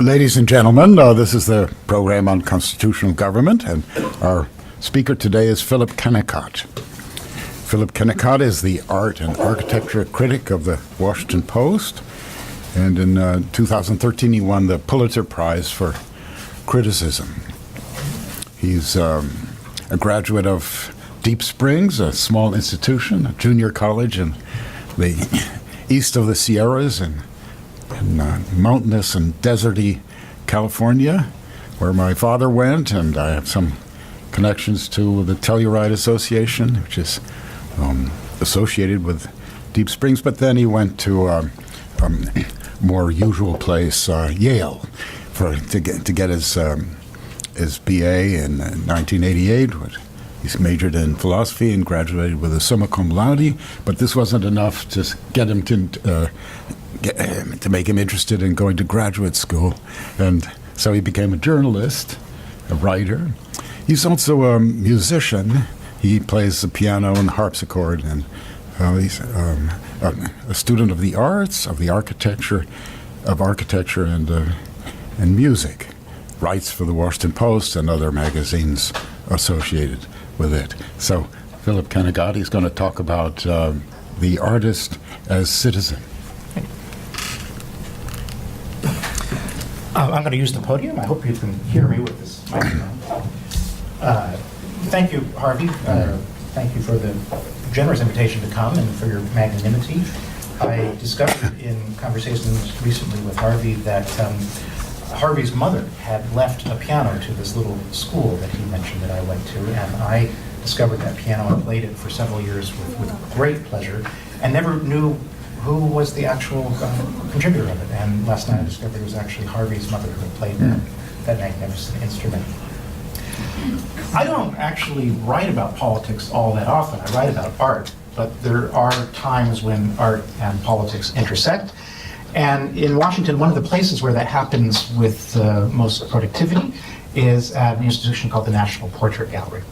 Ladies and gentlemen, this is the program on constitutional government, and our speaker today is Philip Kennicott. Philip Kennicott is the art and architecture critic of the Washington Post, and in 2013 he won the Pulitzer Prize for criticism. He's a graduate of Deep Springs, a small institution, a junior college in the east of the Sierras in mountainous and deserty California, where my father went, and I have some connections to the Telluride Association, which is associated with Deep Springs. But then he went to a more usual place, Yale, to get his BA in 1988. He majored in philosophy and graduated with a summa cum laude. But this wasn't enough to get him to make him interested in going to graduate school, and so he became a journalist, a writer. He's also a musician. He plays the piano and harpsichord, and he's a student of the arts, of architecture and music. Writes for the Washington Post and other magazines associated with it. So Philip Kennicott is going to talk about the artist as citizen. I'm going to use the podium. I hope you can hear me with this microphone. Thank you, Harvey. Thank you for the generous invitation to come and for your magnanimity. I discovered in conversations recently with Harvey that Harvey's mother had left a piano to this little school that he mentioned that I went to, and I discovered that piano and played it for several years with great pleasure, and never knew who was the actual contributor of it. And last night I discovered it was actually Harvey's mother who played that magnificent instrument. I don't actually write about politics all that often. I write about art, but there are times when art and politics intersect. And in Washington, one of the places where that happens with most productivity is at an institution called the National Portrait Gallery.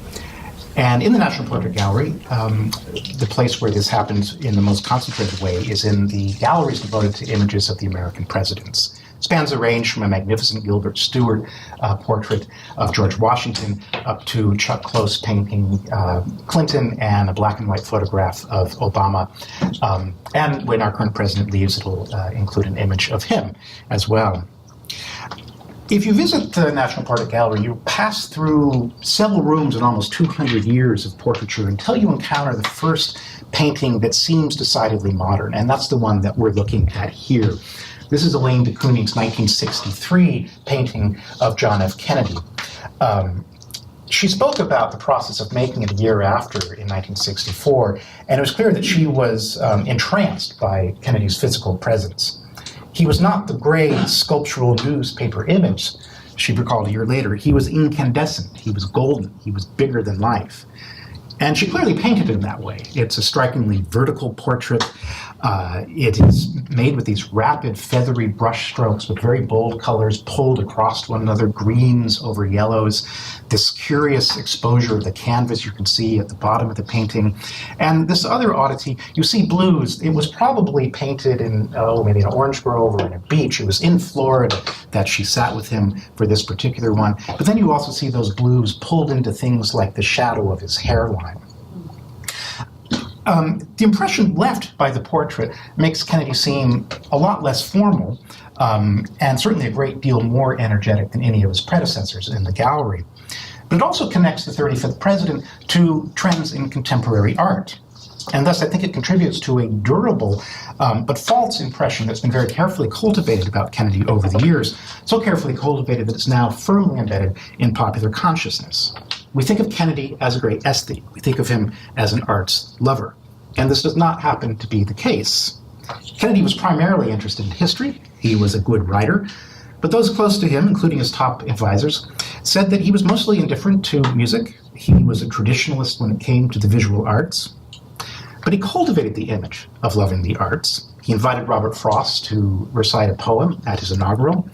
And in the National Portrait Gallery, the place where this happens in the most concentrated way is in the galleries devoted to images of the American presidents. It spans a range from a magnificent Gilbert Stuart portrait of George Washington up to Chuck Close painting Clinton and a black and white photograph of Obama. And when our current president leaves, it'll include an image of him as well. If you visit the National Portrait Gallery, you pass through several rooms and almost 200 years of portraiture until you encounter the first painting that seems decidedly modern, and that's the one that we're looking at here. This is Elaine de Kooning's 1963 painting of John F. Kennedy. She spoke about the process of making it a year after, in 1964, and it was clear that she was entranced by Kennedy's physical presence. He was not the gray sculptural newspaper image, she recalled a year later. He was incandescent, he was golden, he was bigger than life. And she clearly painted him that way. It's a strikingly vertical portrait. It is made with these rapid, feathery brush strokes with very bold colors pulled across one another, greens over yellows. This curious exposure of the canvas you can see at the bottom of the painting. And this other oddity, you see blues. It was probably painted in, maybe an orange grove or in a beach. It was in Florida that she sat with him for this particular one. But then you also see those blues pulled into things like the shadow of his hairline. The impression left by the portrait makes Kennedy seem a lot less formal and certainly a great deal more energetic than any of his predecessors in the gallery. But it also connects the 35th president to trends in contemporary art. And thus, I think it contributes to a durable but false impression that's been very carefully cultivated about Kennedy over the years, so carefully cultivated that it's now firmly embedded in popular consciousness. We think of Kennedy as a great aesthete. We think of him as an arts lover. And this does not happen to be the case. Kennedy was primarily interested in history. He was a good writer. But those close to him, including his top advisors, said that he was mostly indifferent to music. He was a traditionalist when it came to the visual arts. But he cultivated the image of loving the arts. He invited Robert Frost to recite a poem at his inaugural.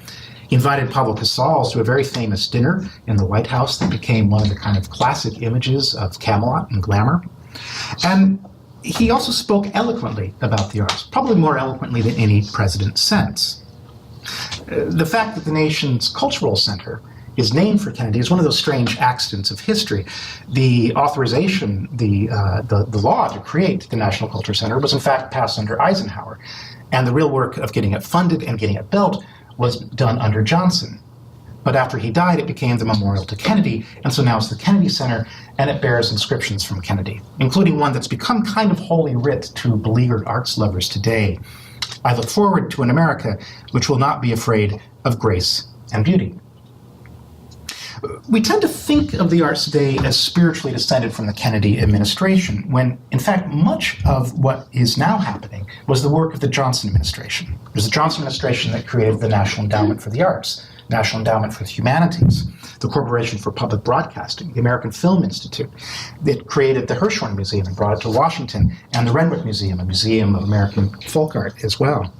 He invited Pablo Casals to a very famous dinner in the White House that became one of the kind of classic images of Camelot and glamour. And he also spoke eloquently about the arts, probably more eloquently than any president since. The fact that the nation's cultural center is named for Kennedy is one of those strange accidents of history. The authorization, the law to create the National Culture Center was in fact passed under Eisenhower, and the real work of getting it funded and getting it built was done under Johnson. But after he died, it became the memorial to Kennedy, and so now it's the Kennedy Center, and it bears inscriptions from Kennedy, including one that's become kind of holy writ to beleaguered arts lovers today. I look forward to an America which will not be afraid of grace and beauty. We tend to think of the arts today as spiritually descended from the Kennedy administration, when, in fact, much of what is now happening was the work of the Johnson administration. It was the Johnson administration that created the National Endowment for the Arts, National Endowment for the Humanities, the Corporation for Public Broadcasting, the American Film Institute. It created the Hirshhorn Museum and brought it to Washington, and the Renwick Museum, a museum of American folk art as well.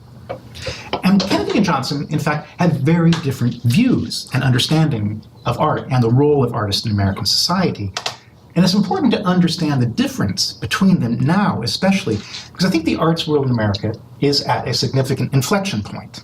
And Kennedy and Johnson, in fact, had very different views and understanding of art and the role of artists in American society. And it's important to understand the difference between them now, especially because I think the arts world in America is at a significant inflection point.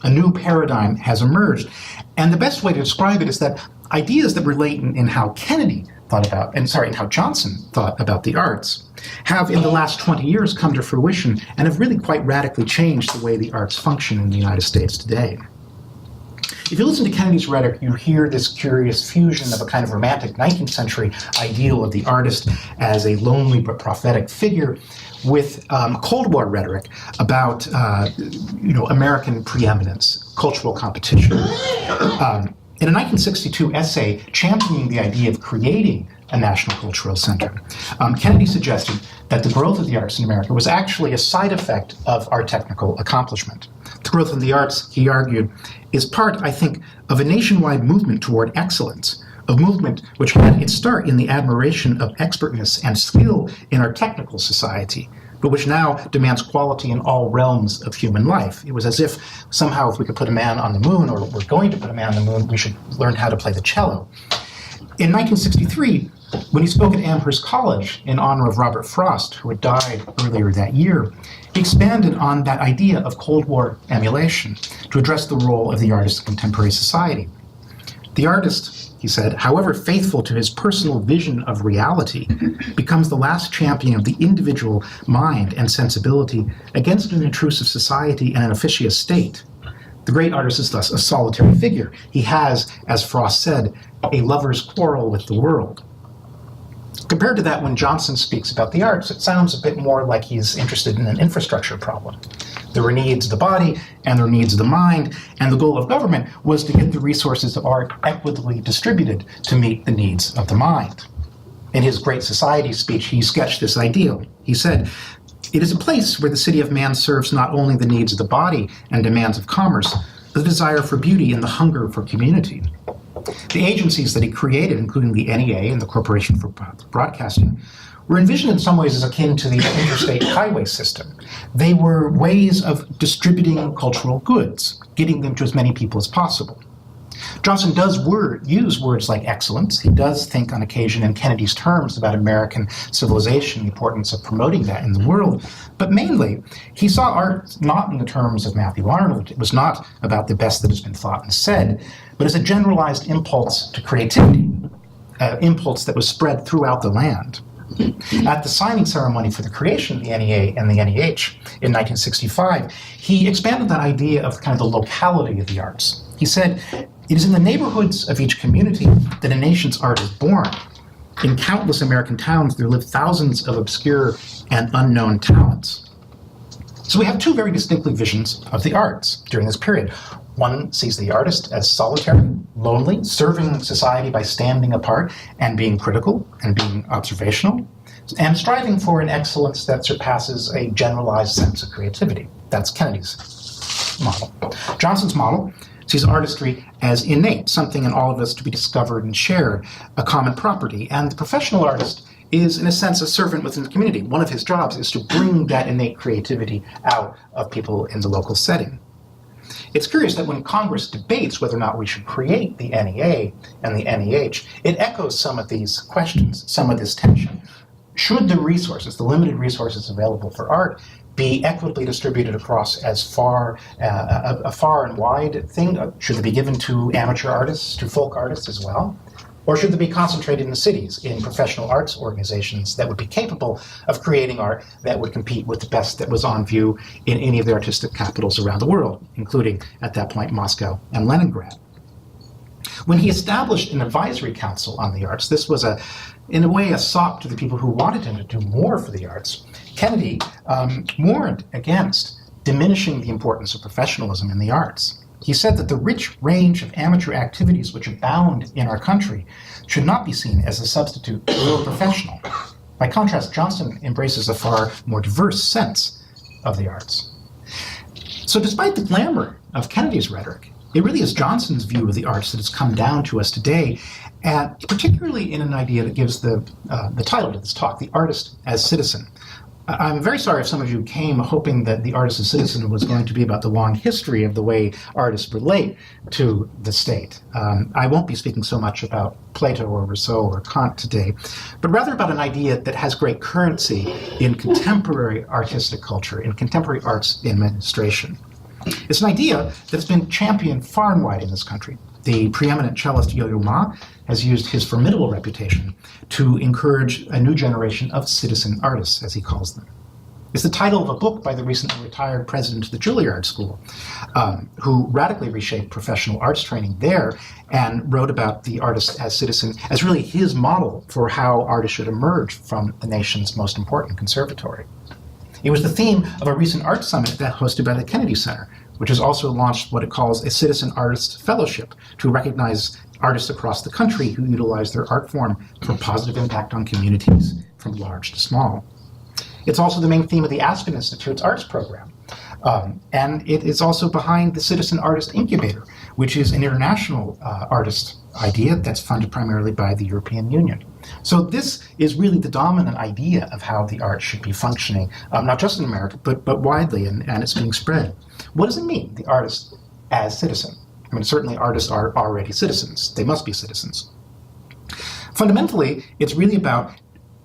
A new paradigm has emerged. And the best way to describe it is that ideas that were latent in how Kennedy thought about, and how Johnson thought about the arts, have in the last 20 years come to fruition and have really quite radically changed the way the arts function in the United States today. If you listen to Kennedy's rhetoric, you hear this curious fusion of a kind of romantic 19th century ideal of the artist as a lonely but prophetic figure with Cold War rhetoric about American preeminence, cultural competition. In a 1962 essay championing the idea of creating a national cultural center, Kennedy suggested that the growth of the arts in America was actually a side effect of our technical accomplishment. The growth of the arts, he argued, is part, I think, of a nationwide movement toward excellence, a movement which had its start in the admiration of expertness and skill in our technical society, but which now demands quality in all realms of human life. It was as if somehow if we could put a man on the moon, or we're going to put a man on the moon, we should learn how to play the cello. In 1963, when he spoke at Amherst College in honor of Robert Frost, who had died earlier that year, he expanded on that idea of Cold War emulation to address the role of the artist in contemporary society. The artist, he said, however faithful to his personal vision of reality, becomes the last champion of the individual mind and sensibility against an intrusive society and an officious state. The great artist is thus a solitary figure. He has, as Frost said, a lover's quarrel with the world. Compared to that, when Johnson speaks about the arts, it sounds a bit more like he's interested in an infrastructure problem. There were needs of the body and there were needs of the mind, and the goal of government was to get the resources of art equitably distributed to meet the needs of the mind. In his Great Society speech, he sketched this ideal. He said, "It is a place where the city of man serves not only the needs of the body and demands of commerce, but the desire for beauty and the hunger for community." The agencies that he created, including the NEA and the Corporation for Broadcasting, were envisioned in some ways as akin to the interstate highway system. They were ways of distributing cultural goods, getting them to as many people as possible. Johnson does use words like excellence. He does think on occasion in Kennedy's terms about American civilization, the importance of promoting that in the world. But mainly, he saw art not in the terms of Matthew Arnold. It was not about the best that has been thought and said, but as a generalized impulse to creativity, an impulse that was spread throughout the land. At the signing ceremony for the creation of the NEA and the NEH in 1965, he expanded that idea of kind of the locality of the arts. He said, "It is in the neighborhoods of each community that a nation's art is born. In countless American towns, there live thousands of obscure and unknown talents." So we have two very distinctly visions of the arts during this period. One sees the artist as solitary, lonely, serving society by standing apart and being critical and being observational, and striving for an excellence that surpasses a generalized sense of creativity. That's Kennedy's model. Johnson's model sees artistry as innate, something in all of us to be discovered and shared, a common property. And the professional artist is, in a sense, a servant within the community. One of his jobs is to bring that innate creativity out of people in the local setting. It's curious that when Congress debates whether or not we should create the NEA and the NEH, it echoes some of these questions, some of this tension. Should the resources, the limited resources available for art, be equitably distributed across as far, a far and wide thing? Should they be given to amateur artists, to folk artists as well? Or should they be concentrated in the cities, in professional arts organizations that would be capable of creating art that would compete with the best that was on view in any of the artistic capitals around the world, including, at that point, Moscow and Leningrad? When he established an advisory council on the arts, this was, in a way, a sop to the people who wanted him to do more for the arts. Kennedy warned against diminishing the importance of professionalism in the arts. He said that the rich range of amateur activities which abound in our country should not be seen as a substitute for real professional. By contrast, Johnson embraces a far more diverse sense of the arts. So despite the glamour of Kennedy's rhetoric, it really is Johnson's view of the arts that has come down to us today, and particularly in an idea that gives the title to this talk, The Artist as Citizen. I'm very sorry if some of you came hoping that The Artist as Citizen was going to be about the long history of the way artists relate to the state. I won't be speaking so much about Plato or Rousseau or Kant today, but rather about an idea that has great currency in contemporary artistic culture, in contemporary arts administration. It's an idea that has been championed far and wide in this country. The preeminent cellist Yo-Yo Ma has used his formidable reputation to encourage a new generation of citizen artists, as he calls them. It's the title of a book by the recently retired president of the Juilliard School, who radically reshaped professional arts training there and wrote about the artist as citizen as really his model for how artists should emerge from the nation's most important conservatory. It was the theme of a recent art summit that hosted by the Kennedy Center, which has also launched what it calls a Citizen Artist Fellowship to recognize artists across the country who utilize their art form for positive impact on communities from large to small. It's also the main theme of the Aspen Institute's arts program. And it is also behind the Citizen Artist Incubator, which is an international artist idea that's funded primarily by the European Union. So this is really the dominant idea of how the arts should be functioning, not just in America, but widely, and it's being spread. What does it mean, the artist as citizen? I mean, certainly artists are already citizens. They must be citizens. Fundamentally, it's really about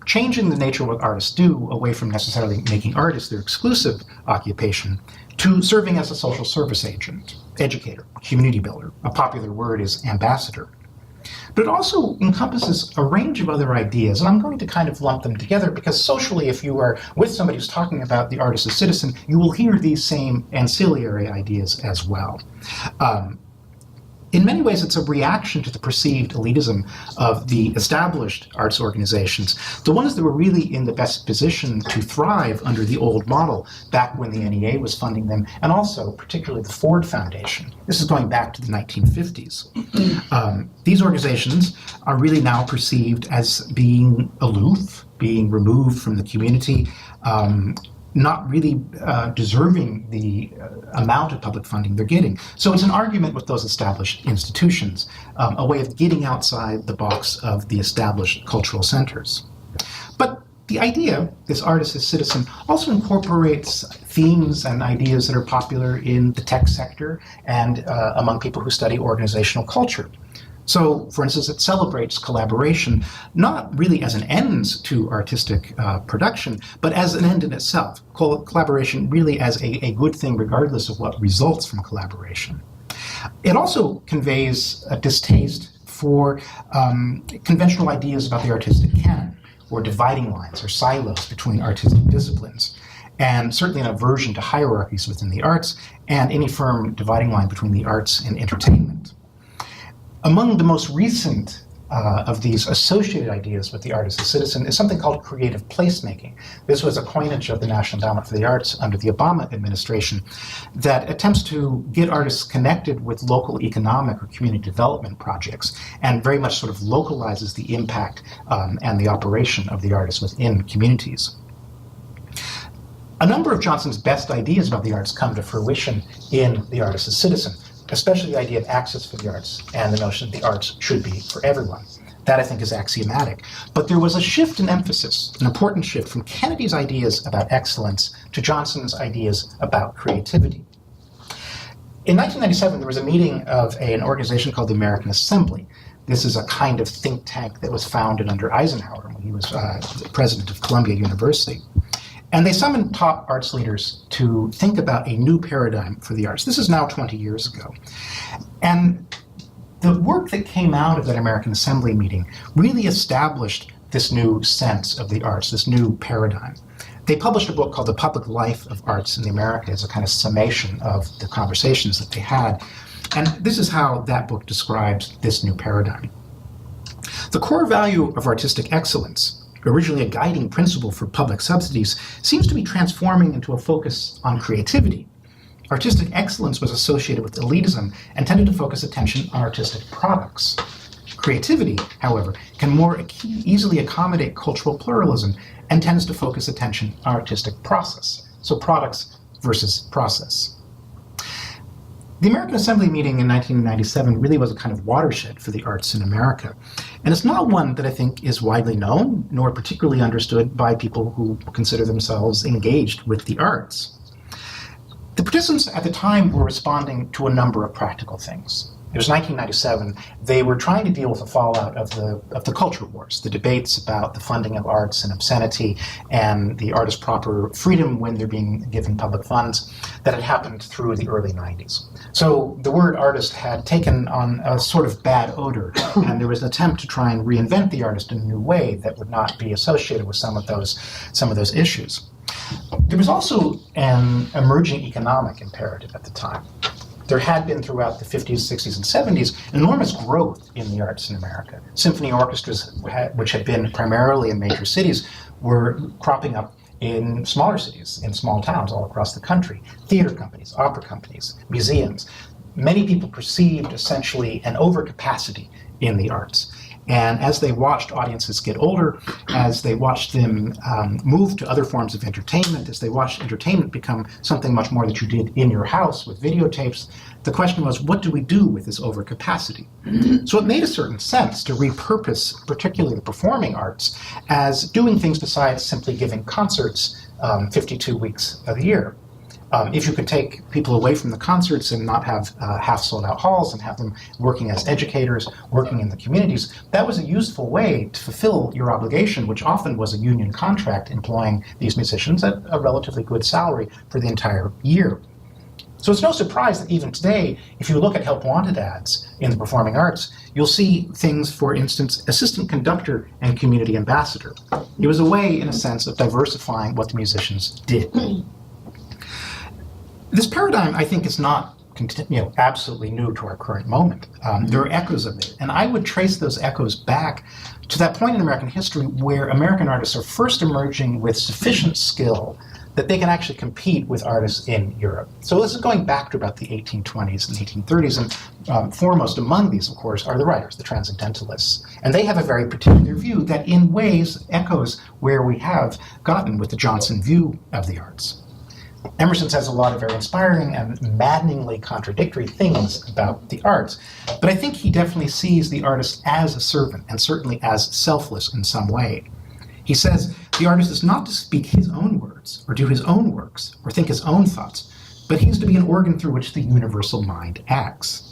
changing the nature of what artists do away from necessarily making artists their exclusive occupation to serving as a social service agent, educator, community builder. A popular word is ambassador. But it also encompasses a range of other ideas, and I'm going to kind of lump them together because socially, if you are with somebody who's talking about the artist as citizen, you will hear these same ancillary ideas as well. In many ways, it's a reaction to the perceived elitism of the established arts organizations, the ones that were really in the best position to thrive under the old model back when the NEA was funding them, and also particularly the Ford Foundation. This is going back to the 1950s. These organizations are really now perceived as being aloof, being removed from the community, not really deserving the amount of public funding they're getting. So it's an argument with those established institutions, a way of getting outside the box of the established cultural centers. But the idea, this artist as citizen, also incorporates themes and ideas that are popular in the tech sector and among people who study organizational culture. So, for instance, it celebrates collaboration, not really as an end to artistic production, but as an end in itself. Collaboration really as a good thing, regardless of what results from collaboration. It also conveys a distaste for conventional ideas about the artistic canon, or dividing lines or silos between artistic disciplines, and certainly an aversion to hierarchies within the arts, and any firm dividing line between the arts and entertainment. Among the most recent of these associated ideas with the artist as citizen is something called creative placemaking. This was a coinage of the National Endowment for the Arts under the Obama administration that attempts to get artists connected with local economic or community development projects and very much sort of localizes the impact and the operation of the artists within communities. A number of Johnson's best ideas about the arts come to fruition in The Artist as Citizen, especially the idea of access for the arts and the notion that the arts should be for everyone. That, I think, is axiomatic. But there was a shift in emphasis, an important shift from Kennedy's ideas about excellence to Johnson's ideas about creativity. In 1997, there was a meeting of an organization called the American Assembly. This is a kind of think tank that was founded under Eisenhower when he was president of Columbia University. And they summoned top arts leaders to think about a new paradigm for the arts. This is now 20 years ago. And the work that came out of that American Assembly meeting really established this new sense of the arts, this new paradigm. They published a book called The Public Life of Arts in the Americas, a kind of summation of the conversations that they had. And this is how that book describes this new paradigm. The core value of artistic excellence, originally a guiding principle for public subsidies, seems to be transforming into a focus on creativity. Artistic excellence was associated with elitism and tended to focus attention on artistic products. Creativity, however, can more easily accommodate cultural pluralism and tends to focus attention on artistic process. So products versus process. The American Assembly meeting in 1997 really was a kind of watershed for the arts in America. And it's not one that I think is widely known, nor particularly understood by people who consider themselves engaged with the arts. The participants at the time were responding to a number of practical things. It was 1997. They were trying to deal with the fallout of the culture wars, the debates about the funding of arts and obscenity and the artist's proper freedom when they're being given public funds that had happened through the early 90s. So the word artist had taken on a sort of bad odor, and there was an attempt to try and reinvent the artist in a new way that would not be associated with some of those issues. There was also an emerging economic imperative at the time. There had been throughout the 50s, 60s, and 70s enormous growth in the arts in America. Symphony orchestras, which had been primarily in major cities, were cropping up in smaller cities, in small towns all across the country. Theater companies, opera companies, museums. Many people perceived essentially an overcapacity in the arts. And as they watched audiences get older, as they watched them move to other forms of entertainment, as they watched entertainment become something much more that you did in your house with videotapes, the question was, what do we do with this overcapacity? So it made a certain sense to repurpose particularly the performing arts as doing things besides simply giving concerts 52 weeks of the year. If you could take people away from the concerts and not have half sold out halls and have them working as educators, working in the communities, that was a useful way to fulfill your obligation, which often was a union contract employing these musicians at a relatively good salary for the entire year. So it's no surprise that even today, if you look at help wanted ads in the performing arts, you'll see things, for instance, assistant conductor and community ambassador. It was a way, in a sense, of diversifying what the musicians did. This paradigm, I think, is not absolutely new to our current moment. There are echoes of it, and I would trace those echoes back to that point in American history where American artists are first emerging with sufficient skill that they can actually compete with artists in Europe. So this is going back to about the 1820s and 1830s, and foremost among these, of course, are the writers, the transcendentalists. And they have a very particular view that in ways echoes where we have gotten with the Johnson view of the arts. Emerson says a lot of very inspiring and maddeningly contradictory things about the arts, but I think he definitely sees the artist as a servant and certainly as selfless in some way. He says the artist is not to speak his own words or do his own works or think his own thoughts, but he is to be an organ through which the universal mind acts.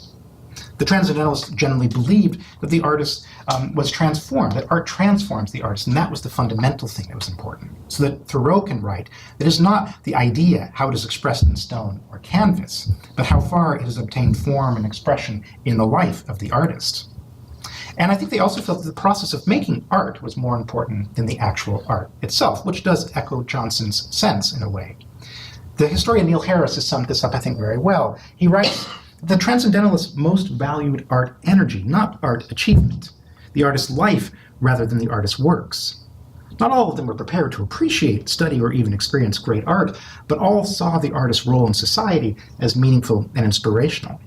The Transcendentalists generally believed that the artist was transformed, that art transforms the artist, and that was the fundamental thing that was important. So that Thoreau can write that it's not the idea, how it is expressed in stone or canvas, but how far it has obtained form and expression in the life of the artist. And I think they also felt that the process of making art was more important than the actual art itself, which does echo Johnson's sense in a way. The historian Neil Harris has summed this up, I think, very well. He writes, the Transcendentalists most valued art energy, not art achievement, the artist's life rather than the artist's works. Not all of them were prepared to appreciate, study, or even experience great art, but all saw the artist's role in society as meaningful and inspirational.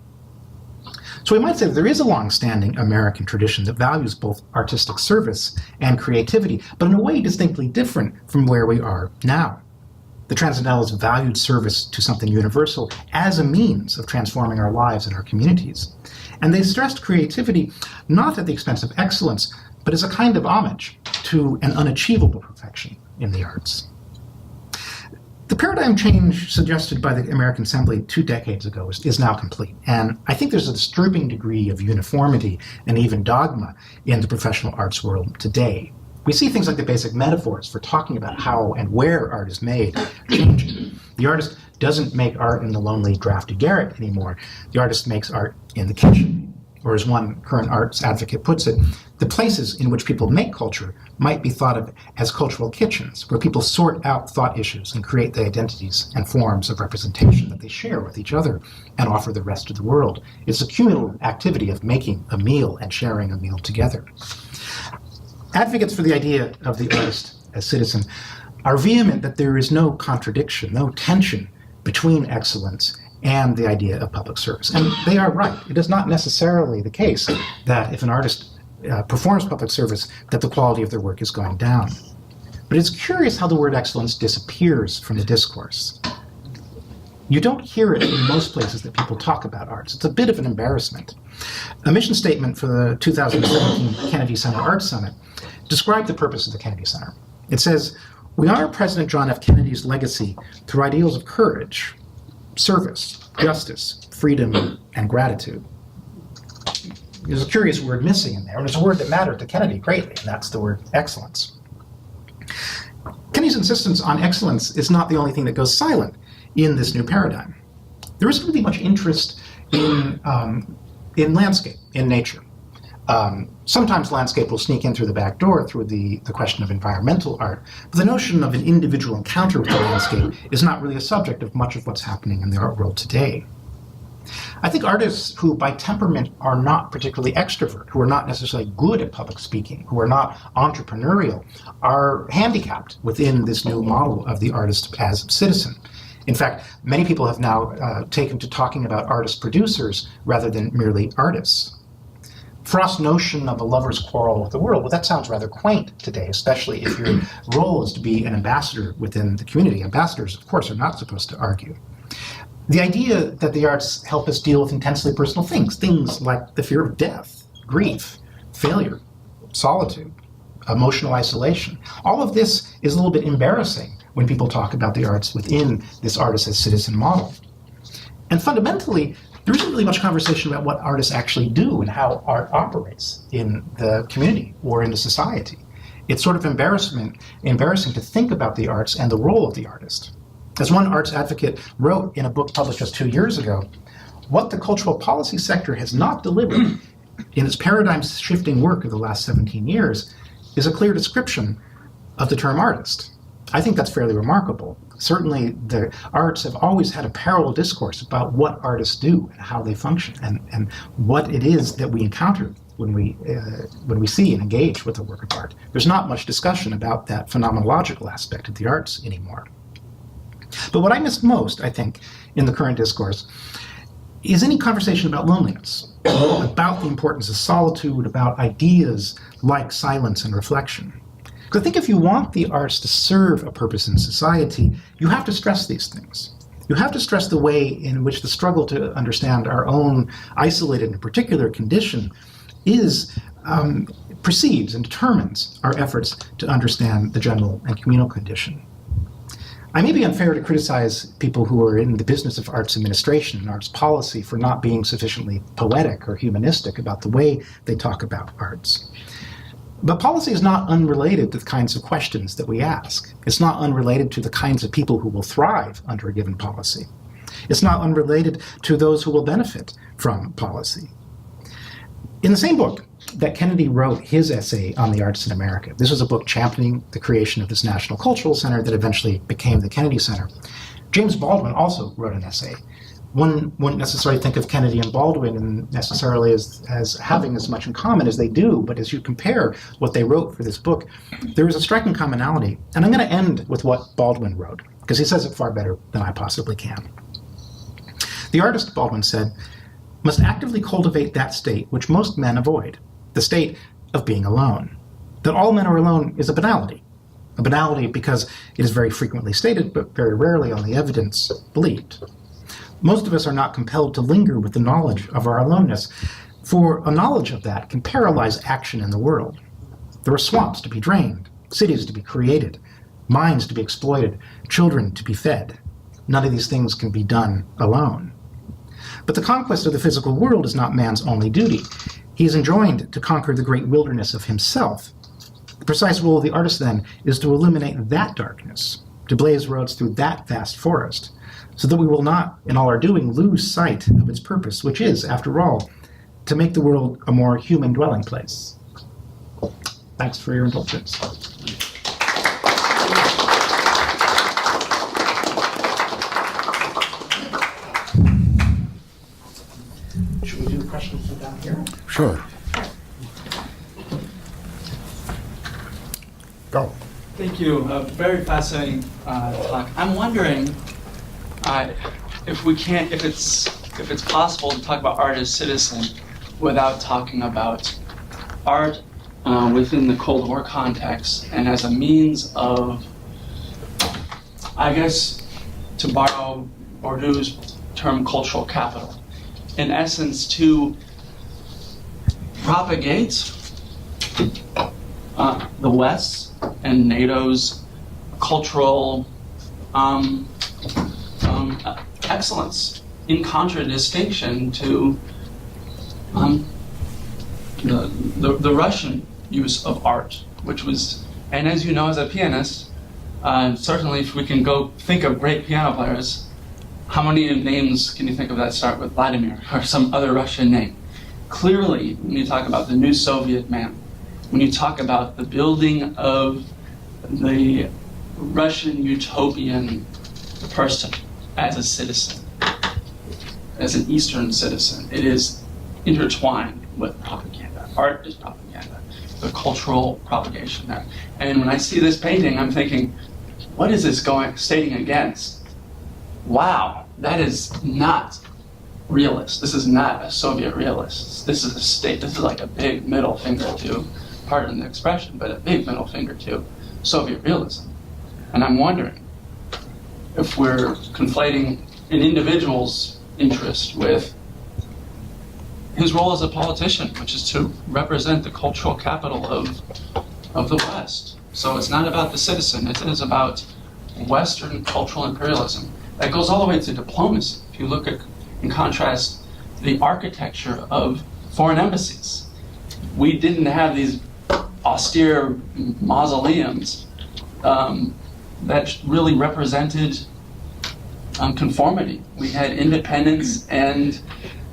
So we might say that there is a long-standing American tradition that values both artistic service and creativity, but in a way distinctly different from where we are now. The Transcendentalists valued service to something universal as a means of transforming our lives and our communities. And they stressed creativity not at the expense of excellence, but as a kind of homage to an unachievable perfection in the arts. The paradigm change suggested by the American Assembly 2 decades ago is now complete. And I think there's a disturbing degree of uniformity and even dogma in the professional arts world today. We see things like the basic metaphors for talking about how and where art is made changing. The artist doesn't make art in the lonely, drafty garret anymore. The artist makes art in the kitchen. Or as one current arts advocate puts it, the places in which people make culture might be thought of as cultural kitchens, where people sort out thought issues and create the identities and forms of representation that they share with each other and offer the rest of the world. It's a cumulative activity of making a meal and sharing a meal together. Advocates for the idea of the artist as citizen are vehement that there is no contradiction, no tension between excellence and the idea of public service. And they are right. It is not necessarily the case that if an artist performs public service, that the quality of their work is going down. But it's curious how the word excellence disappears from the discourse. You don't hear it in most places that people talk about arts. It's a bit of an embarrassment. A mission statement for the 2017 Kennedy Center Arts Summit described the purpose of the Kennedy Center. It says, "We honor President John F. Kennedy's legacy through ideals of courage, service, justice, freedom, and gratitude." There's a curious word missing in there, and it's a word that mattered to Kennedy greatly, and that's the word excellence. Kennedy's insistence on excellence is not the only thing that goes silent in this new paradigm. There isn't really much interest in landscape, in nature. Sometimes landscape will sneak in through the back door through the question of environmental art, but the notion of an individual encounter with the landscape is not really a subject of much of what's happening in the art world today. I think artists who by temperament are not particularly extrovert, who are not necessarily good at public speaking, who are not entrepreneurial, are handicapped within this new model of the artist as citizen. In fact, many people have now taken to talking about artist-producers rather than merely artists. Frost's notion of a lover's quarrel with the world, well, that sounds rather quaint today, especially if your role is to be an ambassador within the community. Ambassadors, of course, are not supposed to argue. The idea that the arts help us deal with intensely personal things like the fear of death, grief, failure, solitude, emotional isolation. All of this is a little bit embarrassing when people talk about the arts within this artist as citizen model. And fundamentally, there isn't really much conversation about what artists actually do and how art operates in the community or in the society. It's sort of embarrassing to think about the arts and the role of the artist. As one arts advocate wrote in a book published just 2 years ago, what the cultural policy sector has not delivered in its paradigm-shifting work of the last 17 years is a clear description of the term artist. I think that's fairly remarkable. Certainly, the arts have always had a parallel discourse about what artists do and how they function and what it is that we encounter when we see and engage with a work of art. There's not much discussion about that phenomenological aspect of the arts anymore. But what I missed most, I think, in the current discourse is any conversation about loneliness, about the importance of solitude, about ideas like silence and reflection. Because I think if you want the arts to serve a purpose in society, you have to stress these things. You have to stress the way in which the struggle to understand our own isolated and particular condition precedes and determines our efforts to understand the general and communal condition. I may be unfair to criticize people who are in the business of arts administration and arts policy for not being sufficiently poetic or humanistic about the way they talk about arts. But policy is not unrelated to the kinds of questions that we ask. It's not unrelated to the kinds of people who will thrive under a given policy. It's not unrelated to those who will benefit from policy. In the same book that Kennedy wrote his essay on the arts in America, this was a book championing the creation of this National Cultural Center that eventually became the Kennedy Center. James Baldwin also wrote an essay. One wouldn't necessarily think of Kennedy and Baldwin necessarily as having as much in common as they do, but as you compare what they wrote for this book, there is a striking commonality. And I'm going to end with what Baldwin wrote, because he says it far better than I possibly can. The artist, Baldwin said, must actively cultivate that state which most men avoid, the state of being alone. That all men are alone is a banality because it is very frequently stated, but very rarely on the evidence believed. Most of us are not compelled to linger with the knowledge of our aloneness, for a knowledge of that can paralyze action in the world. There are swamps to be drained, cities to be created, minds to be exploited, children to be fed. None of these things can be done alone. But the conquest of the physical world is not man's only duty. He is enjoined to conquer the great wilderness of himself. But precise role of the artist, then, is to illuminate that darkness, to blaze roads through that vast forest, so that we will not, in all our doing, lose sight of its purpose, which is, after all, to make the world a more human dwelling place. Thanks for your indulgence. Should we do questions from down here? Sure. Go. Thank you. A very fascinating talk. I'm wondering if it's possible to talk about art as citizen without talking about art within the Cold War context and as a means of, I guess, to borrow Bourdieu's term, cultural capital. In essence, to propagate the West and NATO's cultural excellence in contradistinction to the Russian use of art, which was, and as you know as a pianist, certainly if we can go think of great piano players, how many names can you think of that start with Vladimir or some other Russian name? Clearly, when you talk about the new Soviet man, when you talk about the building of the Russian utopian person as a citizen, as an Eastern citizen, it is intertwined with propaganda. Art is propaganda, the cultural propagation there. And when I see this painting, I'm thinking, what is this stating against? Wow, that is not realist. This is not a Soviet realist. This is a state. This is like a big middle finger to, pardon the expression, but a big middle finger to Soviet realism. And I'm wondering if we're conflating an individual's interest with his role as a politician, which is to represent the cultural capital of the West. So it's not about the citizen, it is about Western cultural imperialism. That goes all the way to diplomacy. If you look at, in contrast, the architecture of foreign embassies. We didn't have these austere mausoleums that really represented conformity. We had independence and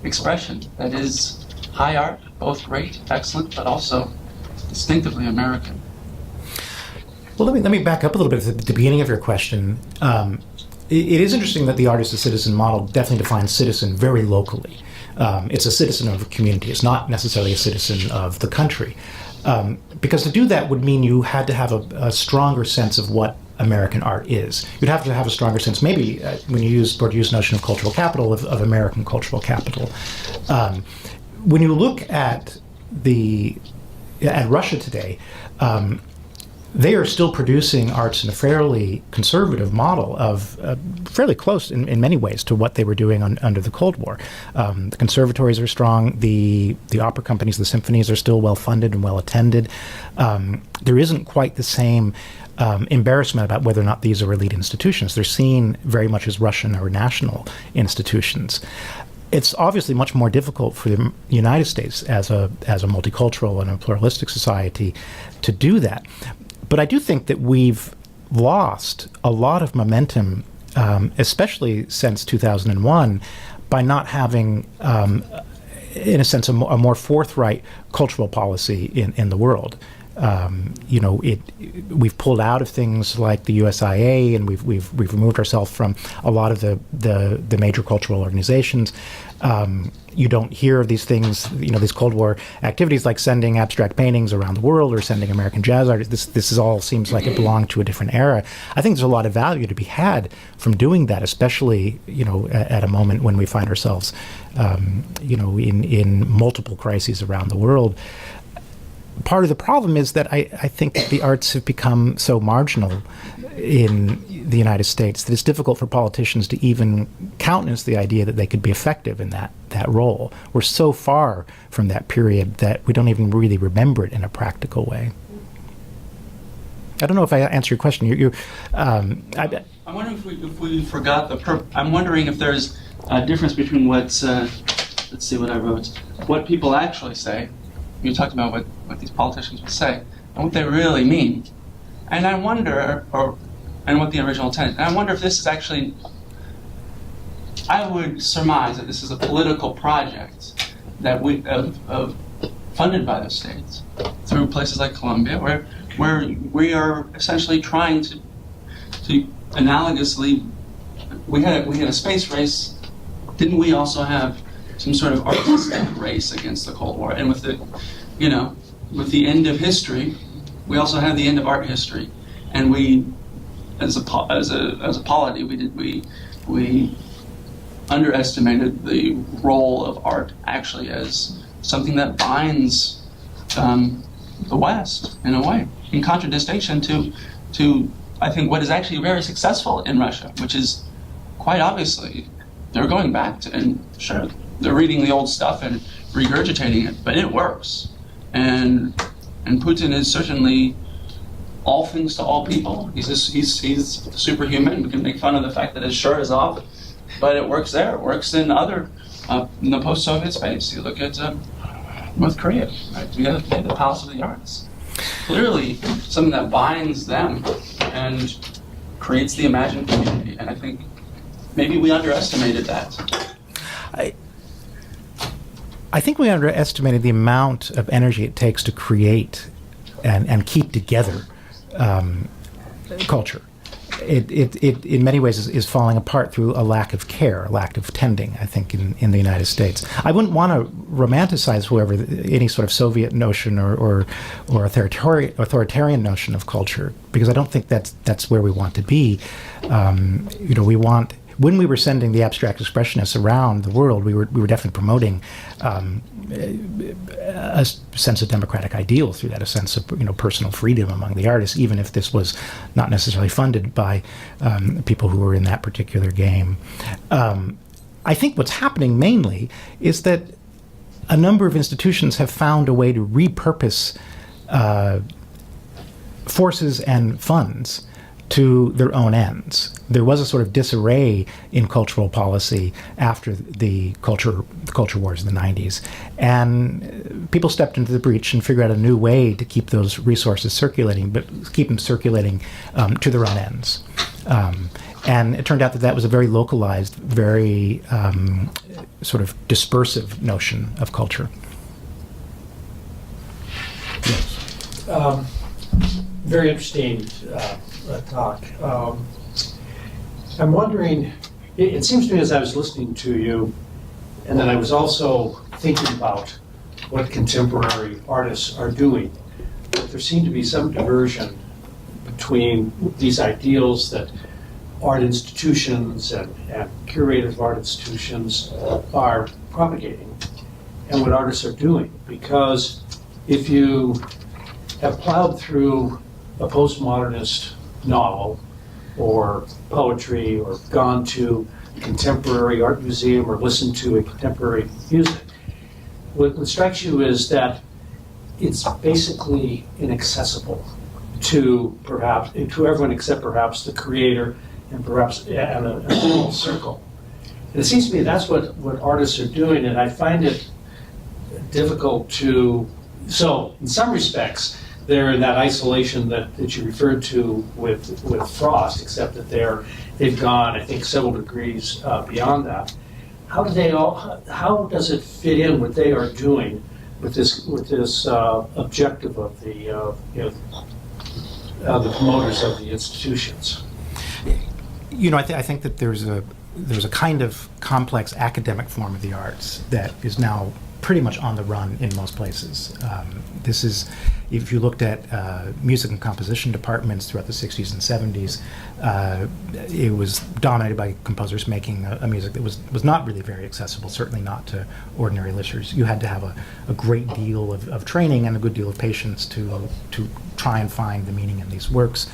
expression. That is high art, both great, excellent, but also distinctively American. Well, let me back up a little bit at the beginning of your question. It is interesting that the artist as citizen model definitely defines citizen very locally. It's a citizen of a community. It's not necessarily a citizen of the country. Because to do that would mean you had to have a stronger sense of what American art is. You'd have to have a stronger sense, maybe when you use Bourdieu's notion of cultural capital, of American cultural capital. When you look at Russia today, they are still producing arts in a fairly conservative model of fairly close in many ways to what they were doing under the Cold War. The conservatories are strong. The opera companies, the symphonies are still well funded and well attended. There isn't quite the same embarrassment about whether or not these are elite institutions. They're seen very much as Russian or national institutions. It's obviously much more difficult for the United States as a multicultural and a pluralistic society to do that. But I do think that we've lost a lot of momentum, especially since 2001, by not having, in a sense, a more forthright cultural policy in the world. We've pulled out of things like the USIA, and we've removed ourselves from a lot of the major cultural organizations. You don't hear these things, these Cold War activities like sending abstract paintings around the world or sending American jazz artists. This all seems like it belonged to a different era. I think there's a lot of value to be had from doing that, especially at a moment when we find ourselves, in multiple crises around the world. Part of the problem is that I think that the arts have become so marginal in the United States that it's difficult for politicians to even countenance the idea that they could be effective in that role. We're so far from that period that we don't even really remember it in a practical way. I don't know if I answered your question. I'm wondering if we forgot I'm wondering if there's a difference between let's see what I wrote, what people actually say. You talked about what these politicians would say, and what they really mean. And I wonder, and what the original intent. And I wonder if this is actually, I would surmise that this is a political project that funded by the states through places like Columbia, where we are essentially trying to analogously, we had a space race. Didn't we also have some sort of artistic race against the Cold War? And with the end of history, we also had the end of art history. And we, as a polity, we underestimated the role of art actually as something that binds the West in a way, in contradistinction to I think what is actually very successful in Russia, which is quite obviously they're going back to, and sure, they're reading the old stuff and regurgitating it, but it works. And Putin is certainly all things to all people. He's superhuman. We can make fun of the fact that his shirt is off, but it works there. It works in other in the post-Soviet space. You look at North Korea, right? We have the Palace of the Arts. Clearly, something that binds them and creates the imagined community. And I think maybe we underestimated that. I think we underestimated the amount of energy it takes to create and keep together culture. It in many ways is falling apart through a lack of care, a lack of tending, I think, in the United States. I wouldn't want to romanticize, however, any sort of Soviet notion or authoritarian notion of culture, because I don't think that's where we want to be. We want, when we were sending the abstract expressionists around the world, we were definitely promoting a sense of democratic ideal through that, a sense of personal freedom among the artists, even if this was not necessarily funded by people who were in that particular game. I think what's happening mainly is that a number of institutions have found a way to repurpose forces and funds to their own ends. There was a sort of disarray in cultural policy after the culture wars in the 90s, and people stepped into the breach and figured out a new way to keep those resources circulating, but keep them circulating to their own ends. And it turned out that was a very localized, very sort of dispersive notion of culture. Very interesting talk. I'm wondering, it seems to me as I was listening to you, and then I was also thinking about what contemporary artists are doing, that there seemed to be some diversion between these ideals that art institutions and curators of art institutions are propagating and what artists are doing. Because if you have plowed through a postmodernist novel or poetry or gone to a contemporary art museum or listened to a contemporary music, what strikes you is that it's basically inaccessible to everyone except perhaps the creator and perhaps a small circle. And it seems to me that's what artists are doing, and I find it difficult to, so in some respects, they're in that isolation that you referred to with Frost, except that they've gone, I think, several degrees beyond that. How does it fit in what they are doing with this objective of the promoters of the institutions? I think that there's a kind of complex academic form of the arts that is now pretty much on the run in most places. This is, if you looked at music and composition departments throughout the 60s and 70s, it was dominated by composers making a music that was not really very accessible, certainly not to ordinary listeners. You had to have a great deal of training and a good deal of patience to try and find the meaning in these works.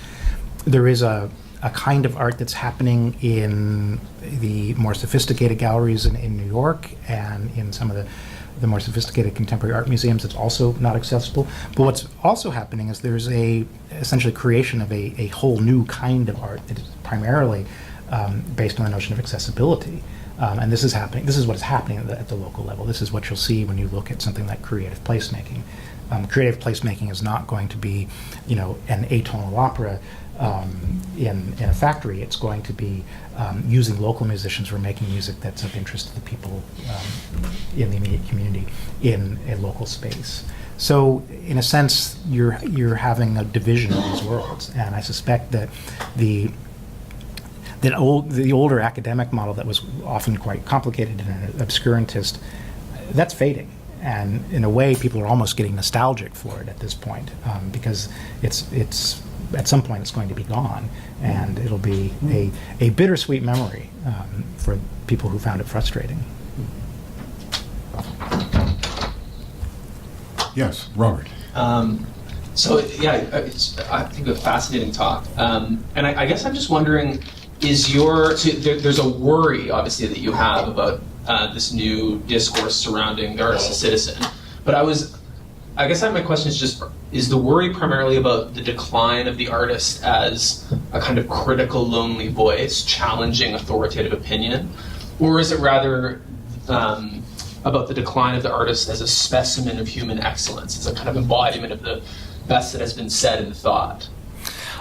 There is a kind of art that's happening in the more sophisticated galleries in New York and in some of the more sophisticated contemporary art museums that's also not accessible. But what's also happening is there's essentially creation of a whole new kind of art that is primarily based on the notion of accessibility. And this is happening. This is what is happening at the local level. This is what you'll see when you look at something like creative placemaking. creative placemaking is not going to be, an atonal opera in a factory. It's going to be using local musicians who are making music that's of interest to the people in the immediate community in a local space. So, in a sense, you're having a division of these worlds, and I suspect that the older academic model that was often quite complicated and obscurantist, that's fading. And in a way, people are almost getting nostalgic for it at this point, because it's at some point it's going to be gone, and it'll be a bittersweet memory for people who found it frustrating. Yes, Robert. I think a fascinating talk, and I guess I'm just wondering, there's a worry obviously that you have about this new discourse surrounding the artist as citizen, but I guess my question is just, is the worry primarily about the decline of the artist as a kind of critical, lonely voice challenging authoritative opinion, or is it rather about the decline of the artist as a specimen of human excellence, as a kind of embodiment of the best that has been said in thought?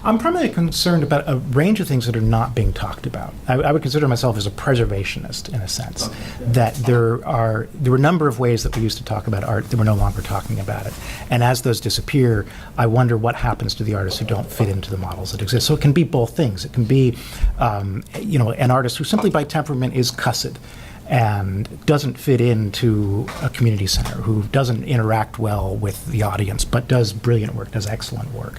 I'm primarily concerned about a range of things that are not being talked about. I would consider myself as a preservationist, in a sense, that there were a number of ways that we used to talk about art that we're no longer talking about it. And as those disappear, I wonder what happens to the artists who don't fit into the models that exist. So it can be both things. It can be, an artist who simply by temperament is cussed and doesn't fit into a community center, who doesn't interact well with the audience, but does brilliant work, does excellent work.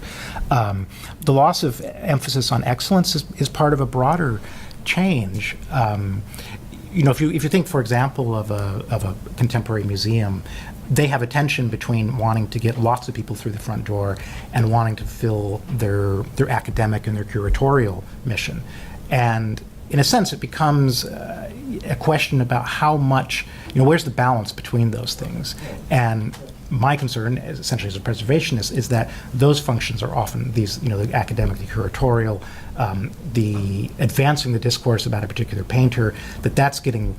The loss of emphasis on excellence is part of a broader change. If you think, for example, of a contemporary museum, they have a tension between wanting to get lots of people through the front door and wanting to fill their academic and their curatorial mission. And in a sense, it becomes a question about how much, where's the balance between those things? And my concern, essentially as a preservationist, is that those functions are often these, the academic, the curatorial, the advancing the discourse about a particular painter, that's getting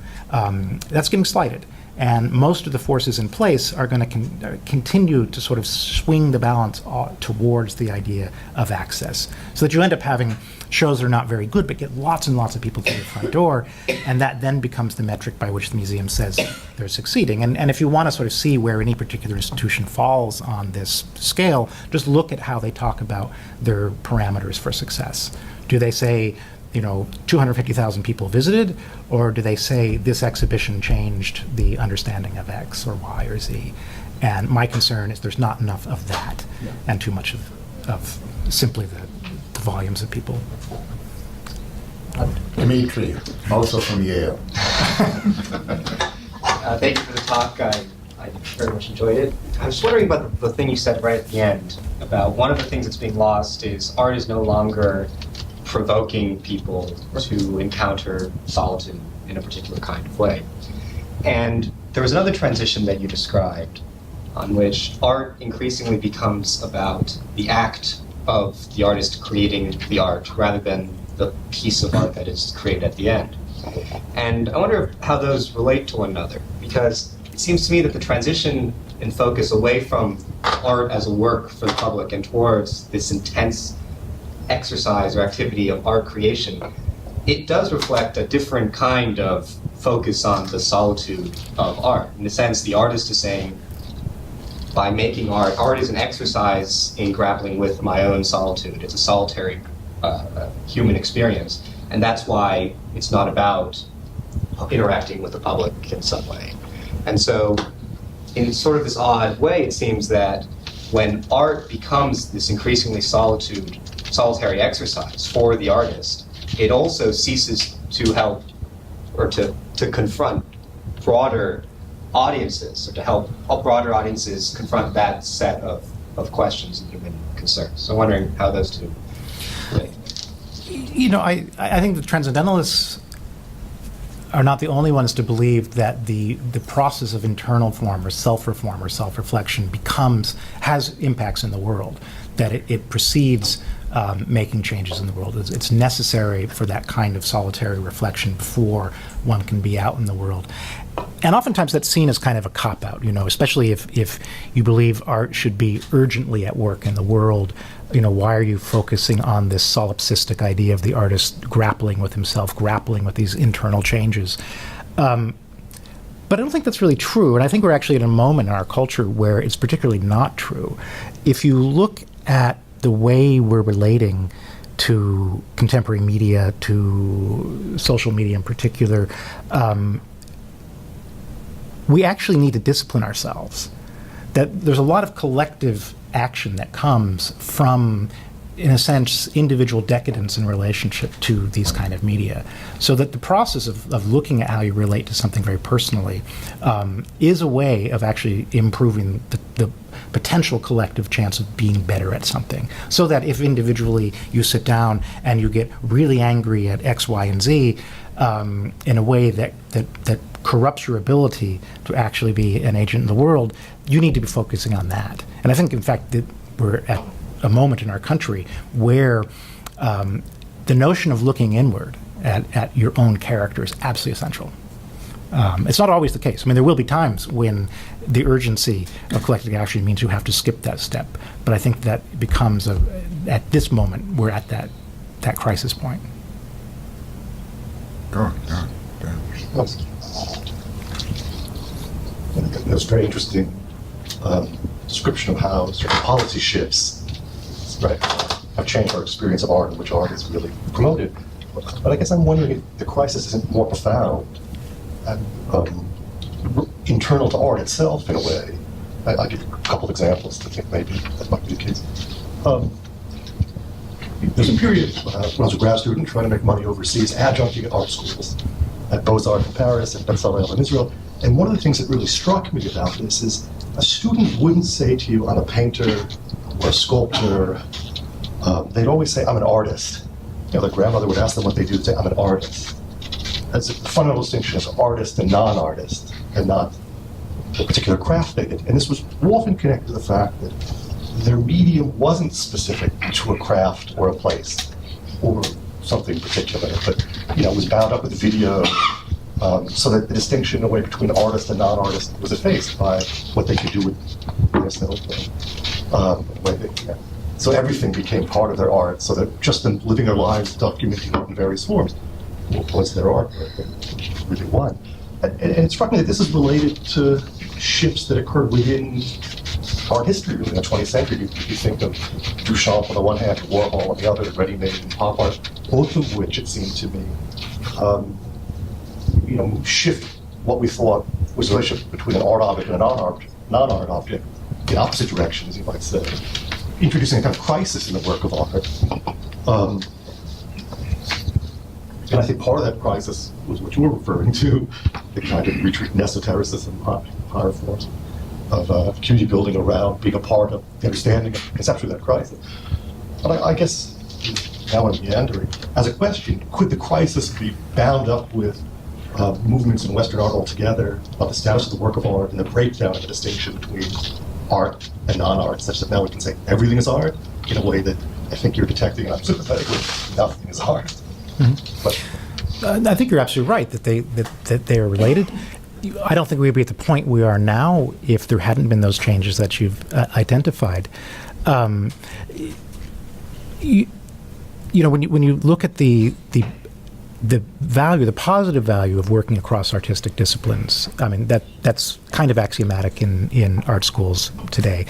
slighted. And most of the forces in place are going to continue to sort of swing the balance towards the idea of access, so that you end up having shows that are not very good but get lots and lots of people through the front door, and that then becomes the metric by which the museum says they're succeeding. And if you want to sort of see where any particular institution falls on this scale, just look at how they talk about their parameters for success. Do they say, 250,000 people visited, or do they say this exhibition changed the understanding of X or Y or Z? And my concern is there's not enough of that, and too much of simply the volumes of people. Dimitri, also from Yale. Thank you for the talk. I very much enjoyed it. I was wondering about the thing you said right at the end about one of the things that's being lost is art is no longer provoking people to encounter solitude in a particular kind of way. And there was another transition that you described on which art increasingly becomes about the act of the artist creating the art rather than the piece of art that is created at the end. And I wonder how those relate to one another, because it seems to me that the transition in focus away from art as a work for the public and towards this intense exercise or activity of art creation, it does reflect a different kind of focus on the solitude of art. In a sense, the artist is saying, by making art, art is an exercise in grappling with my own solitude. It's a solitary human experience, and that's why it's not about interacting with the public in some way. And so, in sort of this odd way, it seems that when art becomes this increasingly solitary exercise for the artist, it also ceases to help or to confront broader audiences, or to help broader audiences confront that set of questions and human concerns. So I'm wondering how those two relate. I think the transcendentalists are not the only ones to believe that the process of internal form or self-reflection has impacts in the world, that it precedes making changes in the world. It's necessary for that kind of solitary reflection before one can be out in the world. And oftentimes that's seen as kind of a cop-out, especially if you believe art should be urgently at work in the world. Why are you focusing on this solipsistic idea of the artist grappling with himself, grappling with these internal changes? But I don't think that's really true, and I think we're actually at a moment in our culture where it's particularly not true. If you look at the way we're relating to contemporary media, to social media in particular, we actually need to discipline ourselves. That there's a lot of collective action that comes from, in a sense, individual decadence in relationship to these kind of media. So that the process of looking at how you relate to something very personally is a way of actually improving the potential collective chance of being better at something. So that if individually you sit down and you get really angry at X, Y, and Z in a way that corrupts your ability to actually be an agent in the world, you need to be focusing on that. And I think, in fact, that we're at a moment in our country where the notion of looking inward at your own character is absolutely essential. It's not always the case. I mean, there will be times when the urgency of collective action means you have to skip that step. But I think that becomes, at this moment, we're at that crisis point. Go on. It was very interesting description of how sort of policy shifts, right, have changed our experience of art and which art is really promoted. But I guess I'm wondering if the crisis isn't more profound and internal to art itself in a way. I'll give a couple of examples to think maybe that might be the case. There's a period when I was a grad student trying to make money overseas, adjuncting at art schools, at Beaux-Arts in Paris and Bezalel in Israel. And one of the things that really struck me about this is a student wouldn't say to you, I'm a painter or a sculptor. They'd always say, I'm an artist. Their grandmother would ask them what they do, they'd say, I'm an artist. That's a fundamental distinction as artist and non-artist, and not the particular craft they did. And this was often connected to the fact that their medium wasn't specific to a craft or a place or something particular, but it was bound up with video, so that the distinction in a way between artist and non-artist was effaced by what they could do with this little thing. So everything became part of their art, so that just them living their lives, documenting it in various forms, was their art, really won. And it struck me that this is related to shifts that occurred within art history, really, in the 20th century. You think of Duchamp on the one hand, Warhol on the other, ready-made and pop art, both of which, it seemed to me, shift what we thought was the relationship between an art object and a non-art object in opposite directions, you might say, introducing a kind of crisis in the work of art. And I think part of that crisis was what you were referring to, the kind of retreat in esotericism, higher forms of community building around being a part of the understanding of conceptually that crisis. But I guess, now I'm meandering, as a question, could the crisis be bound up with movements in Western art altogether, about the status of the work of art and the breakdown of the distinction between art and non-art, such that now we can say everything is art in a way that I think you're detecting, and I'm sympathetic with, nothing is art. Mm-hmm. I think you're absolutely right that they are related. I don't think we'd be at the point we are now if there hadn't been those changes that you've identified. When you look at the value, the positive value of working across artistic disciplines, I mean that's kind of axiomatic in art schools today,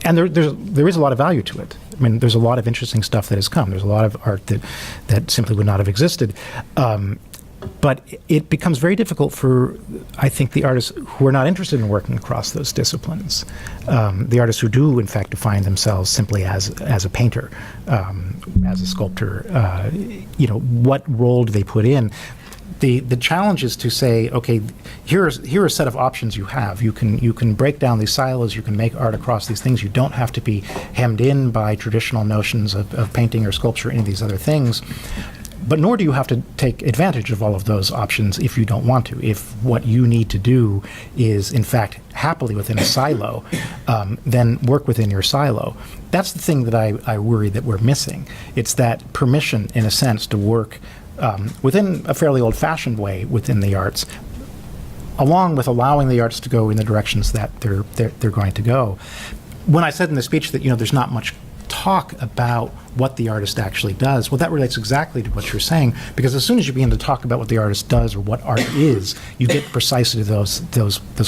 and there is a lot of value to it. I mean, there's a lot of interesting stuff that has come. There's a lot of art that simply would not have existed. But it becomes very difficult for, I think, the artists who are not interested in working across those disciplines. The artists who do, in fact, define themselves simply as a painter, as a sculptor. What role do they put in? The challenge is to say, okay, here are a set of options you have. You can break down these silos. You can make art across these things. You don't have to be hemmed in by traditional notions of painting or sculpture or any of these other things. But nor do you have to take advantage of all of those options if you don't want to. If what you need to do is, in fact, happily within a silo, then work within your silo. That's the thing that I worry that we're missing. It's that permission, in a sense, to work within a fairly old-fashioned way within the arts, along with allowing the arts to go in the directions that they're going to go. When I said in the speech that, there's not much talk about what the artist actually does, well, that relates exactly to what you're saying, because as soon as you begin to talk about what the artist does or what art is, you get precisely those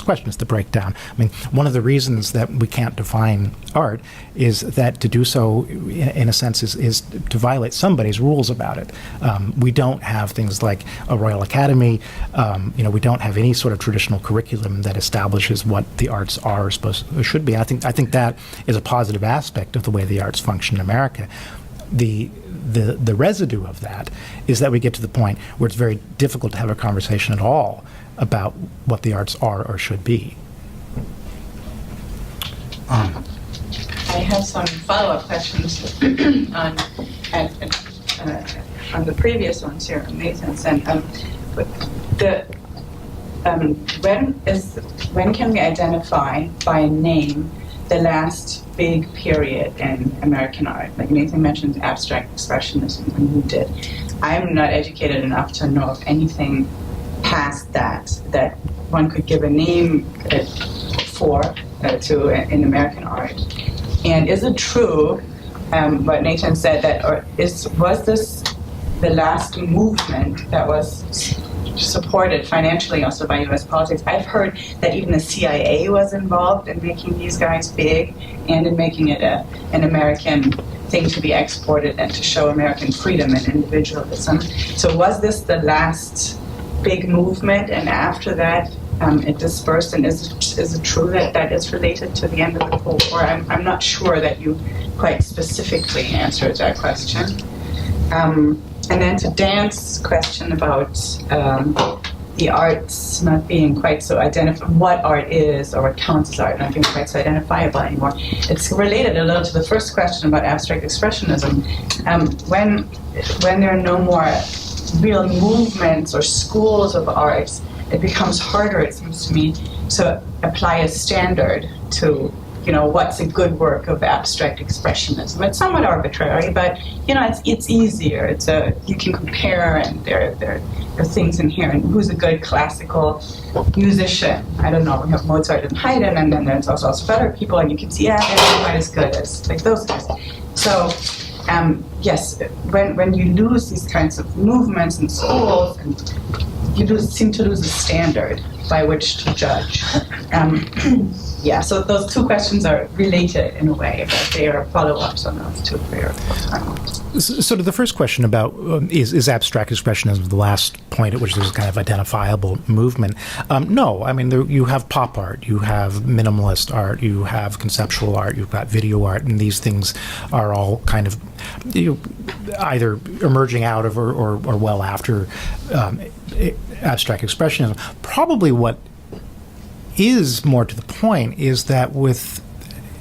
questions, the breakdown. I mean, one of the reasons that we can't define art is that to do so, in a sense, is to violate somebody's rules about it. We don't have things like a Royal Academy. We don't have any sort of traditional curriculum that establishes what the arts are or should be. I think that is a positive aspect of the way the arts function in America. The residue of that is that we get to the point where it's very difficult to have a conversation at all about what the arts are or should be. I have some follow-up questions on the previous ones here, Nathan's. And when can we identify by name the last big period in American art? Like Nathan mentioned abstract expressionism, and you did. I'm not educated enough to know of anything past that one could give a name to in American art. And is it true what Nathan said, that was this the last movement that was supported financially also by U.S. politics? I've heard that even the CIA was involved in making these guys big and in making it an American thing to be exported and to show American freedom and individualism. So was this the last big movement, and after that it dispersed? And is it true that it's related to the end of the Cold War? I'm not sure that you quite specifically answered that question. And then to Dan's question about the arts not being quite so what art is or what counts as art not being quite so identifiable anymore. It's related a little to the first question about abstract expressionism. When there are no more real movements or schools of arts, it becomes harder, it seems to me, to apply a standard to what's a good work of abstract expressionism. It's somewhat arbitrary, but it's easier. You can compare, and there are things in here. And who's a good classical musician? I don't know. We have Mozart and Haydn, and then there's also better people, and you can see, they're not quite as good as like those guys. So yes, when you lose these kinds of movements and schools, and you seem to lose a standard by which to judge. Yeah, so those two questions are related in a way, but they are follow-ups on those two. So to the first question about is abstract expressionism the last point at which there's a kind of identifiable movement? No, I mean, you have pop art, you have minimalist art, you have conceptual art, you've got video art, and these things are all kind of either emerging out of or well after abstract expressionism. Probably what is more to the point is that with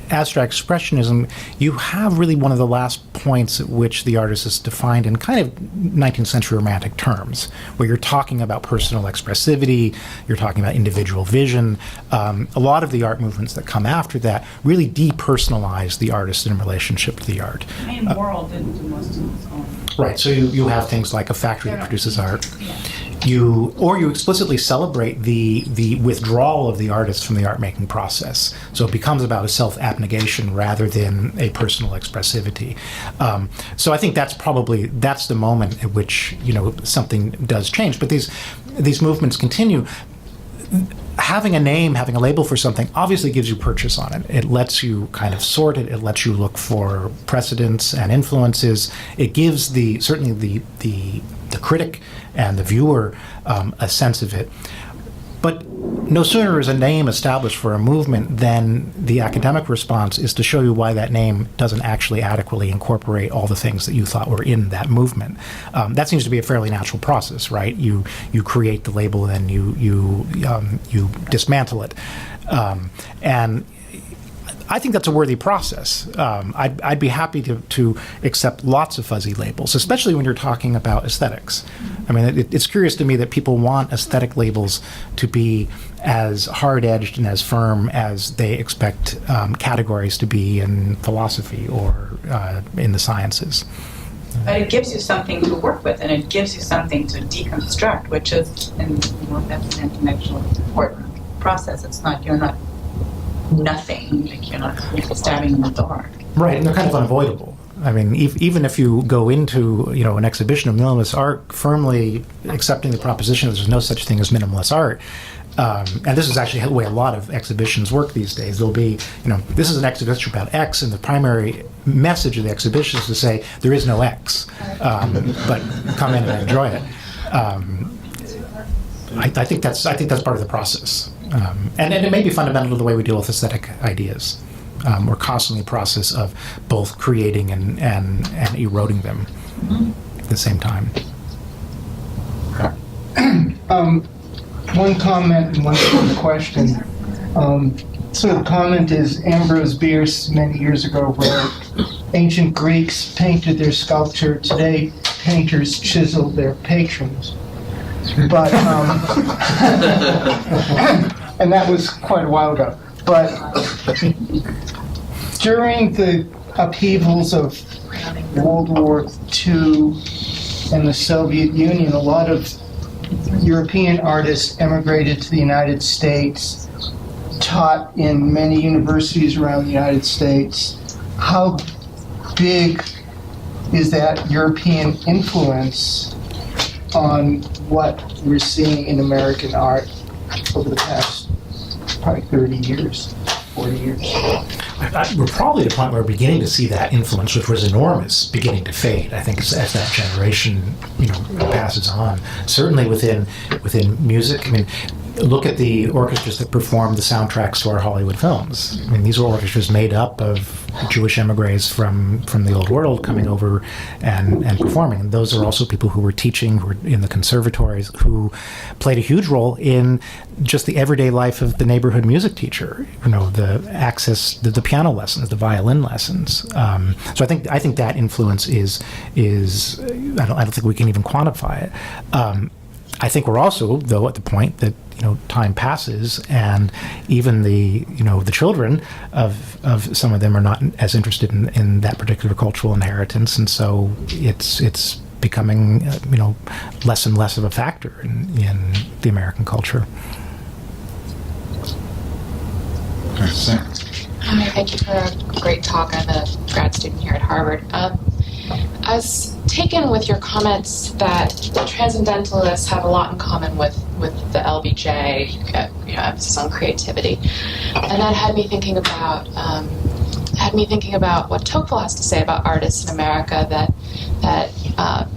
abstract expressionism, you have really one of the last points at which the artist is defined in kind of 19th century romantic terms, where you're talking about personal expressivity, you're talking about individual vision. A lot of the art movements that come after that really depersonalize the artist in relationship to the art. I mean, World didn't do most of its own. Right, so you have things like a factory that produces art. You explicitly celebrate the withdrawal of the artist from the art-making process. So it becomes about a self-abnegation rather than a personal expressivity. So I think that's the moment at which something does change. But these movements continue. Having a name, having a label for something obviously gives you purchase on it. It lets you kind of sort it. It lets you look for precedents and influences. It gives certainly the critic and the viewer a sense of it. But no sooner is a name established for a movement than the academic response is to show you why that name doesn't actually adequately incorporate all the things that you thought were in that movement. That seems to be a fairly natural process, right? You create the label, and then you dismantle it. And I think that's a worthy process. I'd be happy to accept lots of fuzzy labels, especially when you're talking about aesthetics. I mean, it's curious to me that people want aesthetic labels to be as hard-edged and as firm as they expect categories to be in philosophy or in the sciences. But it gives you something to work with, and it gives you something to deconstruct, which is, and that's an intellectual important process. It's not, you're not nothing, like you're not stabbing in the dark. Right, and they're kind of unavoidable. I mean, even if you go into an exhibition of minimalist art firmly accepting the proposition that there's no such thing as minimalist art, and this is actually the way a lot of exhibitions work these days. There'll be, this is an exhibition about X, and the primary message of the exhibition is to say there is no X, but come in and enjoy it. I think that's part of the process, and it may be fundamental to the way we deal with aesthetic ideas. We're constantly in the process of both creating and eroding them at the same time. One comment and one sort of question. So the comment is Ambrose Bierce many years ago wrote, ancient Greeks painted their sculpture, today painters chisel their patrons. But, and that was quite a while ago. But during the upheavals of World War II and the Soviet Union, a lot of European artists emigrated to the United States, taught in many universities around the United States. How big is that European influence on what we're seeing in American art over the past probably 30 years, 40 years? We're probably at a point where we're beginning to see that influence, which was enormous, beginning to fade. I think as that generation, passes on. Certainly within music. I mean, look at the orchestras that perform the soundtracks to our Hollywood films. I mean, these are orchestras made up of Jewish emigres from the old world coming over and performing. And those are also people who were teaching, who were in the conservatories, who played a huge role in just the everyday life of the neighborhood music teacher. The access, the piano lessons, the violin lessons. So I think that influence is I don't think we can even quantify it. I think we're also, though, at the point that time passes, and even the children of some of them are not as interested in that particular cultural inheritance, and so it's becoming less and less of a factor in the American culture. Hi, thank you for a great talk. I'm a grad student here at Harvard. I was taken with your comments that transcendentalists have a lot in common with the LBJ, emphasis on creativity, and that had me thinking about what Tocqueville has to say about artists in America, that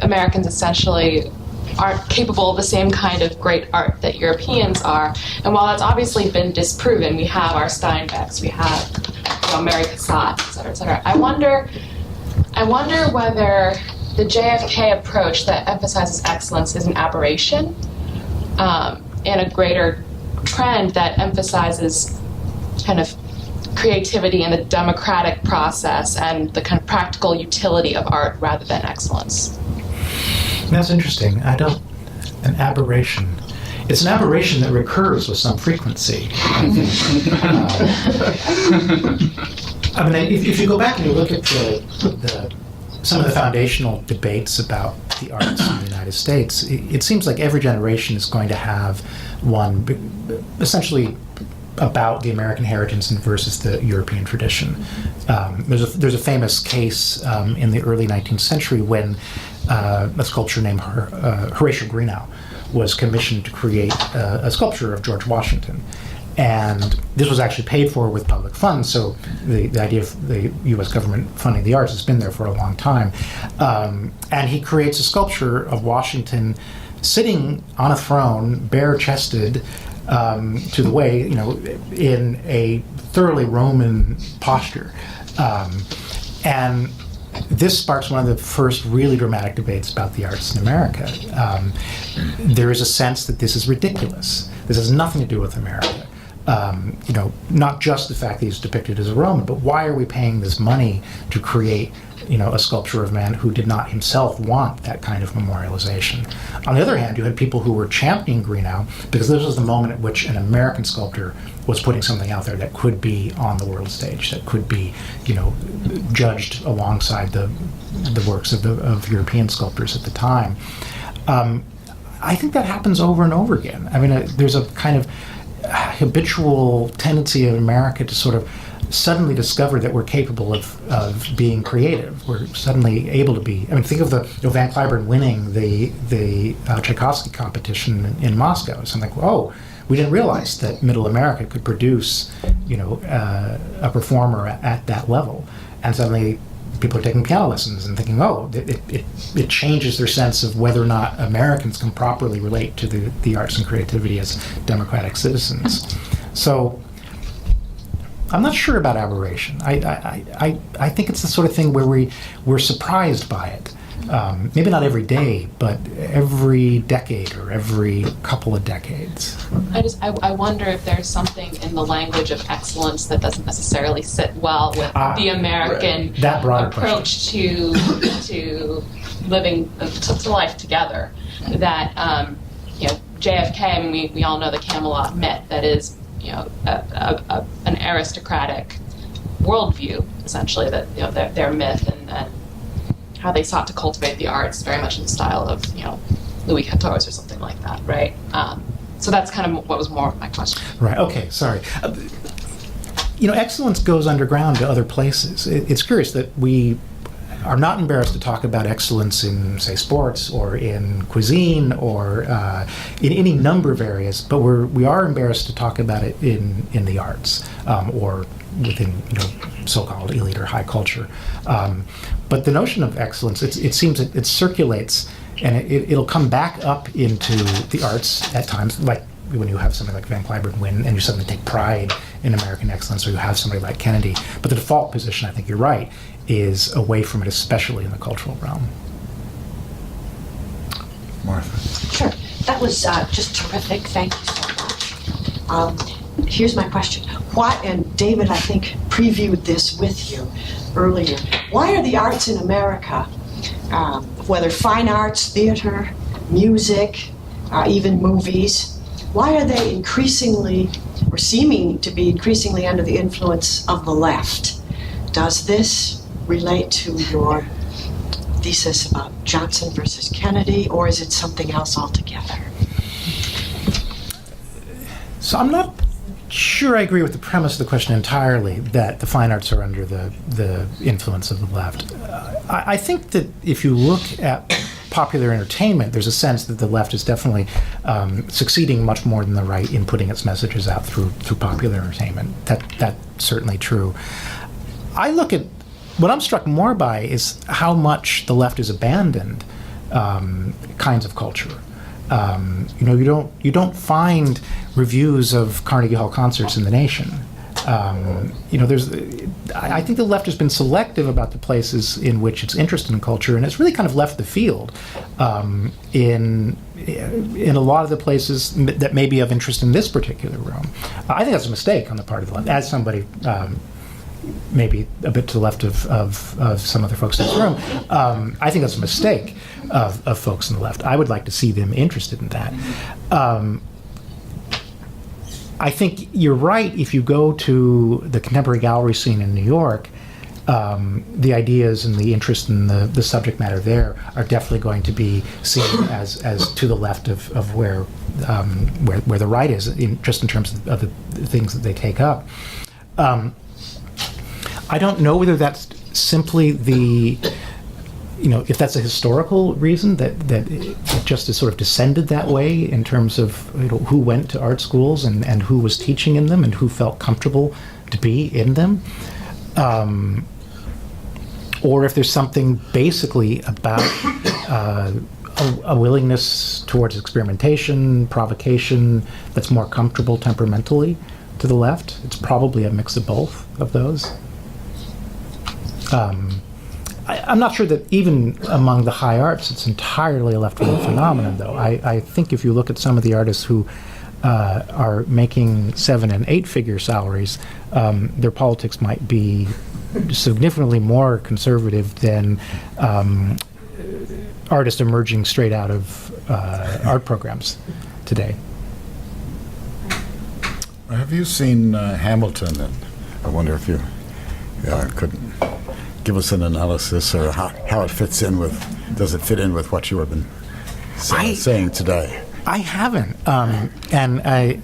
Americans essentially aren't capable of the same kind of great art that Europeans are. And while that's obviously been disproven, we have our Steinbecks, we have Mary Cassatt, et cetera, et cetera. I wonder whether the JFK approach that emphasizes excellence is an aberration and a greater trend that emphasizes kind of creativity and the democratic process and the kind of practical utility of art rather than excellence. That's interesting. An aberration. It's an aberration that recurs with some frequency. I mean, if you go back and you look at some of the foundational debates about the arts in the United States, it seems like every generation is going to have one essentially about the American heritage versus the European tradition. There's a famous case in the early 19th century when a sculptor named Horatio Greenough was commissioned to create a sculpture of George Washington. And this was actually paid for with public funds, so the idea of the U.S. government funding the arts has been there for a long time. And he creates a sculpture of Washington sitting on a throne, bare-chested, to the way, in a thoroughly Roman posture. And this sparks one of the first really dramatic debates about the arts in America. There is a sense that this is ridiculous. This has nothing to do with America. Not just the fact that he's depicted as a Roman, but why are we paying this money to create, a sculpture of a man who did not himself want that kind of memorialization? On the other hand, you had people who were championing Greenough because this was the moment at which an American sculptor was putting something out there that could be on the world stage, that could be, judged alongside the works of European sculptors at the time. I think that happens over and over again. I mean, there's a kind of habitual tendency in America to sort of suddenly discover that we're capable of being creative. We're suddenly able to be. I mean, think of Van Cliburn winning the Tchaikovsky competition in Moscow. So I'm like, oh, we didn't realize that Middle America could produce, a performer at that level. And suddenly people are taking piano lessons and thinking, oh, it changes their sense of whether or not Americans can properly relate to the arts and creativity as democratic citizens. So I'm not sure about aberration. I think it's the sort of thing where we're surprised by it. Maybe not every day, but every decade or every couple of decades. I wonder if there's something in the language of excellence that doesn't necessarily sit well with the American approach to living to life together. That JFK. I mean, we all know the Camelot myth that is an aristocratic worldview, essentially, that their myth and how they sought to cultivate the arts very much in the style of Louis XIV or something like that, right? So that's kind of what was more of my question. Right. Okay. Sorry. Excellence goes underground to other places. It's curious that we are not embarrassed to talk about excellence in, say, sports or in cuisine or in any number of areas, but we are embarrassed to talk about it in the arts or within so-called elite or high culture. But the notion of excellence, it seems it circulates, and it'll come back up into the arts at times, like when you have somebody like Van Cliburn win and you suddenly take pride in American excellence, or you have somebody like Kennedy. But the default position, I think you're right, is away from it, especially in the cultural realm. Martha. Sure. That was just terrific. Thank you so much. Here's my question. Why, and David, I think, previewed this with you earlier. Why are the arts in America, whether fine arts, theater, music, even movies, why are they increasingly, or seeming to be increasingly under the influence of the left? Does this relate to your thesis about Johnson versus Kennedy, or is it something else altogether? So I'm not sure I agree with the premise of the question entirely, that the fine arts are under the influence of the left. I think that if you look at popular entertainment, there's a sense that the left is definitely succeeding much more than the right in putting its messages out through popular entertainment. That's certainly true. I look at, what I'm struck more by is how much the left has abandoned kinds of culture. You don't find reviews of Carnegie Hall concerts in the Nation. I think the left has been selective about the places in which it's interested in culture, and it's really kind of left the field in a lot of the places that may be of interest in this particular room. I think that's a mistake on the part of the left. As somebody maybe a bit to the left of some other folks in this room, I think that's a mistake of folks on the left. I would like to see them interested in that. I think you're right. If you go to the contemporary gallery scene in New York, the ideas and the interest in the subject matter there are definitely going to be seen as to the left of where the right is, just in terms of the things that they take up. I don't know whether that's simply if that's a historical reason that it just is sort of descended that way in terms of who went to art schools and who was teaching in them and who felt comfortable to be in them, or if there's something basically about a willingness towards experimentation, provocation that's more comfortable temperamentally to the left. It's probably a mix of both of those. I'm not sure that even among the high arts it's entirely a left-wing phenomenon, though. I think if you look at some of the artists who are making 7- and 8-figure salaries, their politics might be significantly more conservative than artists emerging straight out of art programs today. Have you seen Hamilton? And I wonder if you could give us an analysis or how it fits in with, does it fit in with what you have been saying today? I haven't. I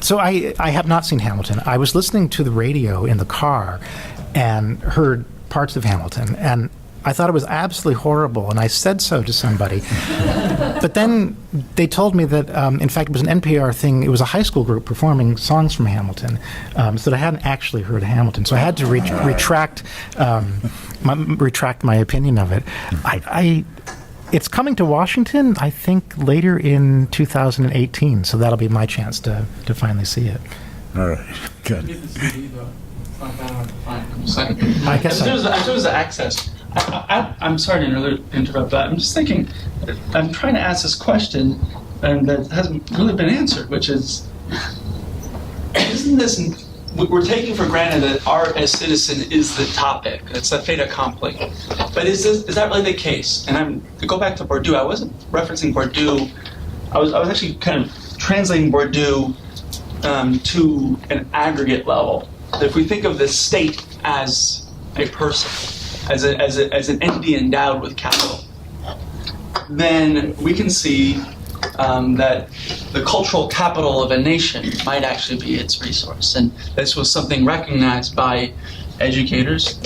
have not seen Hamilton. I was listening to the radio in the car and heard parts of Hamilton, and I thought it was absolutely horrible, and I said so to somebody. But then they told me that, in fact, it was an NPR thing. It was a high school group performing songs from Hamilton, so that I hadn't actually heard Hamilton. So I had to retract my opinion of it. It's coming to Washington, I think, later in 2018, so that'll be my chance to finally see it. All right, good. I guess in terms of access, I'm sorry to interrupt, but I'm just thinking, I'm trying to ask this question, and that hasn't really been answered, which is, isn't this, we're taking for granted that art as citizen is the topic, it's a fait accompli, but is that really the case? And to go back to Bourdieu, I wasn't referencing Bourdieu, I was actually kind of translating Bourdieu to an aggregate level. If we think of the state as a person, as an entity endowed with capital, then we can see that the cultural capital of a nation might actually be its resource. And this was something recognized by educators,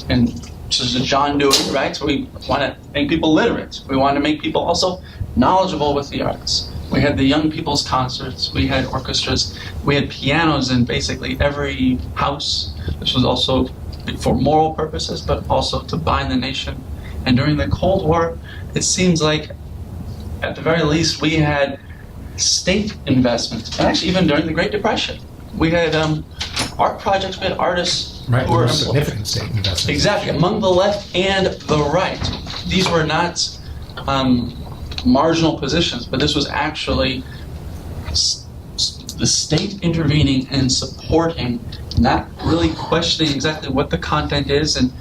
and just as John Dewey, right? So we want to make people literate. We want to make people also knowledgeable with the arts. We had the young people's concerts, we had orchestras, we had pianos in basically every house. This was also for moral purposes, but also to bind the nation. And during the Cold War, it seems like, at the very least, we had state investment. And actually, even during the Great Depression, we had art projects, we had artists who were significant state investment. Exactly, among the left and the right. These were not marginal positions, but this was actually the state intervening and supporting, not really questioning exactly what the content is. And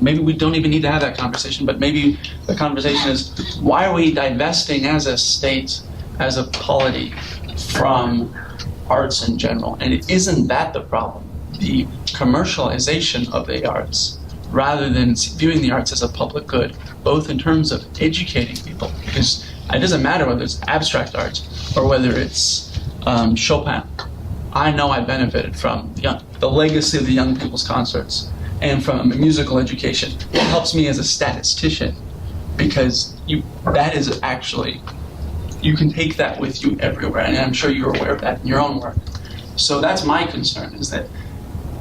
maybe we don't even need to have that conversation, but maybe the conversation is, why are we divesting as a state, as a polity, from arts in general? And isn't that the problem? The commercialization of the arts, rather than viewing the arts as a public good, both in terms of educating people, because it doesn't matter whether it's abstract art or whether it's Chopin. I know I benefited from the legacy of the young people's concerts and from a musical education. It helps me as a statistician, because that is actually, you can take that with you everywhere, and I'm sure you're aware of that in your own work. So that's my concern, is that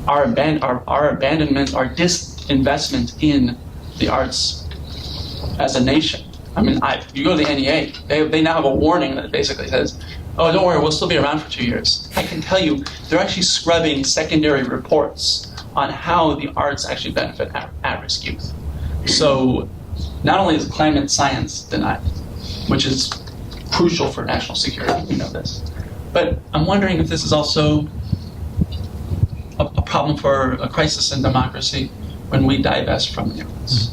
our abandonment, our disinvestment in the arts as a nation. I mean, you go to the NEA, they now have a warning that basically says, oh, don't worry, we'll still be around for 2 years. I can tell you, they're actually scrubbing secondary reports on how the arts actually benefit at-risk youth. So not only is climate science denied, which is crucial for national security, we know this, but I'm wondering if this is also a problem for a crisis in democracy when we divest from the arts.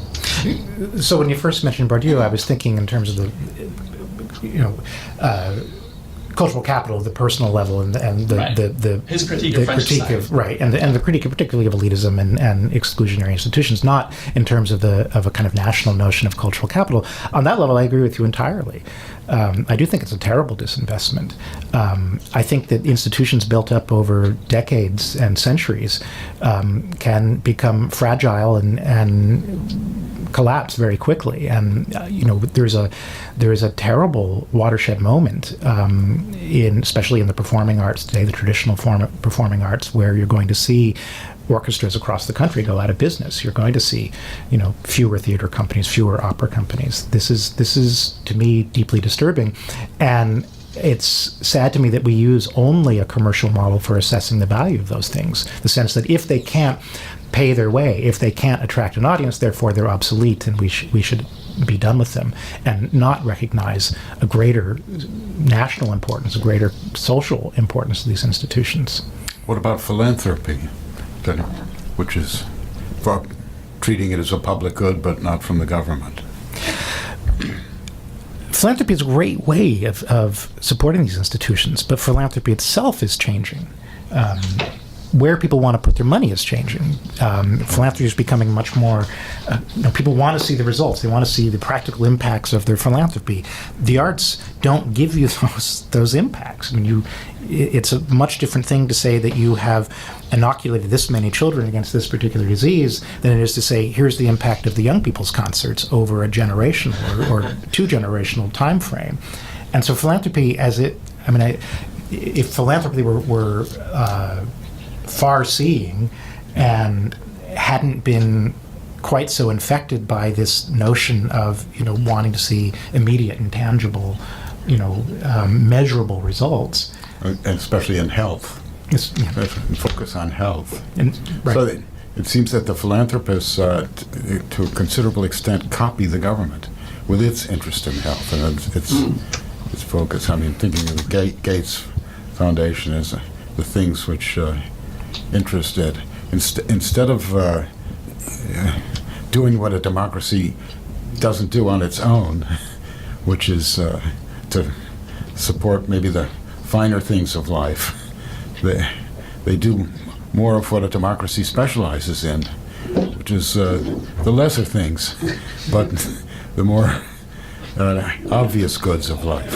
So when you first mentioned Bourdieu, I was thinking in terms of the, cultural capital, the personal level, and the his critique of French society. And the critique particularly of elitism and exclusionary institutions, not in terms of a kind of national notion of cultural capital. On that level, I agree with you entirely. I do think it's a terrible disinvestment. I think that institutions built up over decades and centuries can become fragile and collapse very quickly, and there is a terrible watershed moment especially in the performing arts today, the traditional form of performing arts, where you're going to see orchestras across the country go out of business. You're going to see fewer theater companies, fewer opera companies. This is to me deeply disturbing, and it's sad to me that we use only a commercial model for assessing the value of those things. The sense that if they can't pay their way, if they can't attract an audience, therefore they're obsolete, and we should be done with them, and not recognize a greater national importance, a greater social importance of these institutions. What about philanthropy, which is for treating it as a public good, but not from the government? Philanthropy is a great way of supporting these institutions, but philanthropy itself is changing. Where people want to put their money is changing. Philanthropy is becoming much more, people want to see the results. They want to see the practical impacts of their philanthropy. The arts don't give you those impacts. I mean, it's a much different thing to say that you have inoculated this many children against this particular disease than it is to say, here's the impact of the young people's concerts over a generational or two-generational time frame. And so philanthropy, if philanthropy were far-seeing and hadn't been quite so infected by this notion of wanting to see immediate and tangible, measurable results, And especially in health. Focus on health. Right. So it seems that the philanthropists, to a considerable extent, copy the government with its interest in health and its focus. I mean, thinking of the Gates Foundation as the things which interest it. Instead of doing what a democracy doesn't do on its own, which is to support maybe the finer things of life, they do more of what a democracy specializes in, which is the lesser things, but the more obvious goods of life.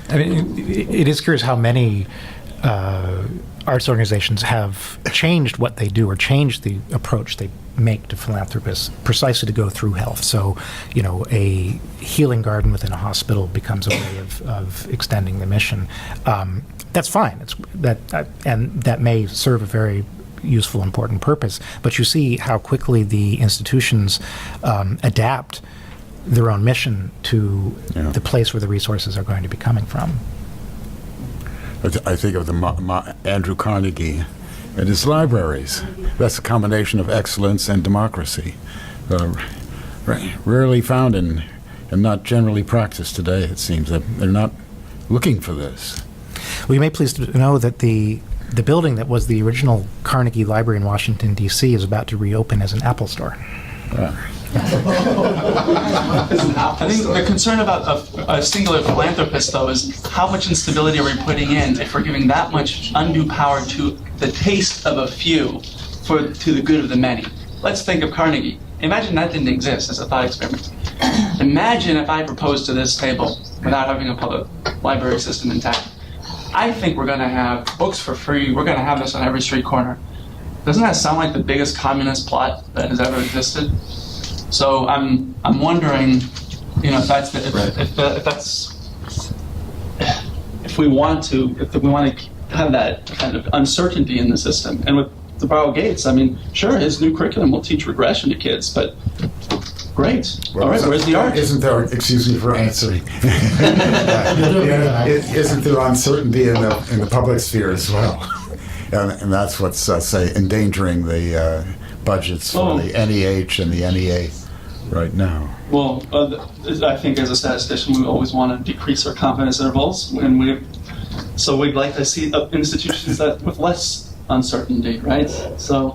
I mean, it is curious how many arts organizations have changed what they do or changed the approach they make to philanthropists precisely to go through health. So, a healing garden within a hospital becomes a way of extending the mission. That's fine. And that may serve a very useful, important purpose. But you see how quickly the institutions adapt their own mission to the place where the resources are going to be coming from. I think of the Andrew Carnegie and his libraries. That's a combination of excellence and democracy. Rarely found and not generally practiced today, it seems. That they're not looking for this. Well, you may please know that the building that was the original Carnegie Library in Washington, D.C. is about to reopen as an Apple store. I think the concern about a singular philanthropist, though, is how much instability are we putting in if we're giving that much undue power to the taste of a few to the good of the many. Let's think of Carnegie. Imagine that didn't exist as a thought experiment. Imagine if I proposed to this table without having a public library system intact. I think we're going to have books for free. We're going to have this on every street corner. Doesn't that sound like the biggest communist plot that has ever existed? So I'm wondering, if we want to have that kind of uncertainty in the system. And with the Barrow Gates, sure, his new curriculum will teach regression to kids, but great. Well, all right, where's the art? Isn't there? Excuse me for answering. Isn't there uncertainty in the public sphere as well? And that's what's endangering the budgets for the NEH and the NEA right now. Well, I think as a statistician, we always want to decrease our confidence intervals, so we'd like to see institutions that with less uncertainty, right? So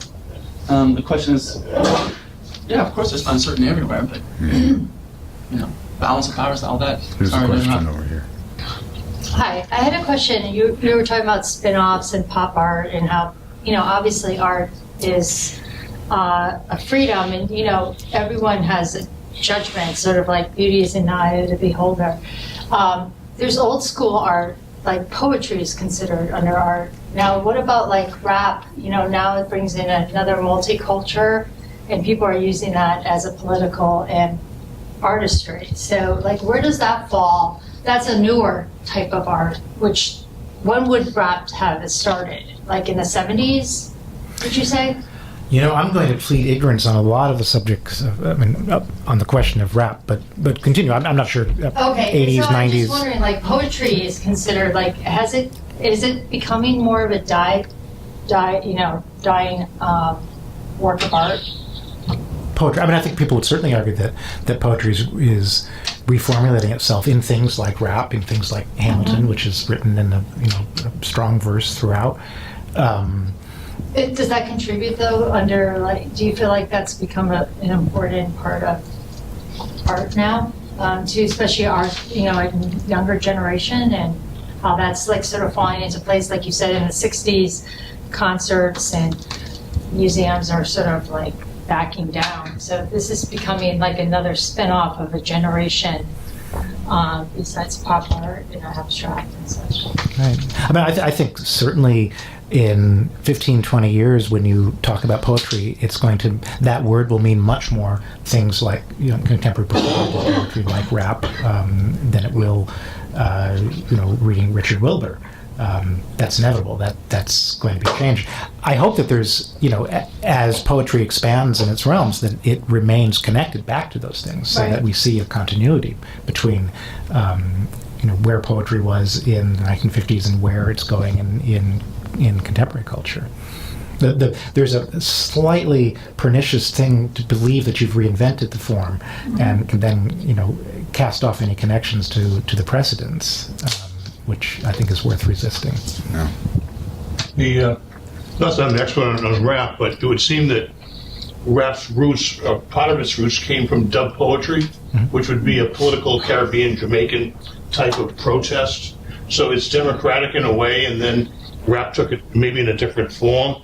the question is, of course, there's uncertainty everywhere, but balance of powers, all that. Here's a question over here. Hi, I had a question. You were talking about spin-offs and pop art and how, obviously art is a freedom and, everyone has a judgment, sort of like beauty is in the eye of the beholder. There's old school art, like poetry is considered under art. Now, what about like rap? Now it brings in another multicultural and people are using that as a political and artistry. So like, where does that fall? That's a newer type of art, which when would rap have started? Like in the 70s, would you say? I'm going to plead ignorance on a lot of the subjects, on the question of rap, but continue. I'm not sure. Okay, 80s, so I'm 90s. just wondering, like poetry is considered like, is it becoming more of a dying work of art? poetry. I mean, I think people would certainly argue that poetry is reformulating itself in things like rap, in things like Hamilton, which is written in a strong verse throughout. Does that contribute though? Do you feel like that's become an important part of art now, to especially art, in younger generation, and how that's like sort of falling into place, like you said, in the '60s, concerts and museums are sort of like backing down. So this is becoming like another spin-off of a generation, besides pop art and abstract and such. Right. I mean, I think certainly in 15, 20 years, when you talk about poetry, that word will mean much more things like contemporary poetry, like rap, than it will, reading Richard Wilbur. That's inevitable. That's going to be changed. I hope that there's, as poetry expands in its realms, that it remains connected back to those things, so that we see a continuity between, where poetry was in the 1950s and where it's going in contemporary culture. There's a slightly pernicious thing to believe that you've reinvented the form and can then, cast off any connections to the precedents. Which I think is worth resisting. Yeah. Not that I'm an expert on rap, but it would seem that rap's roots, part of its roots, came from dub poetry, which would be a political Caribbean, Jamaican type of protest. So it's democratic in a way, and then rap took it maybe in a different form,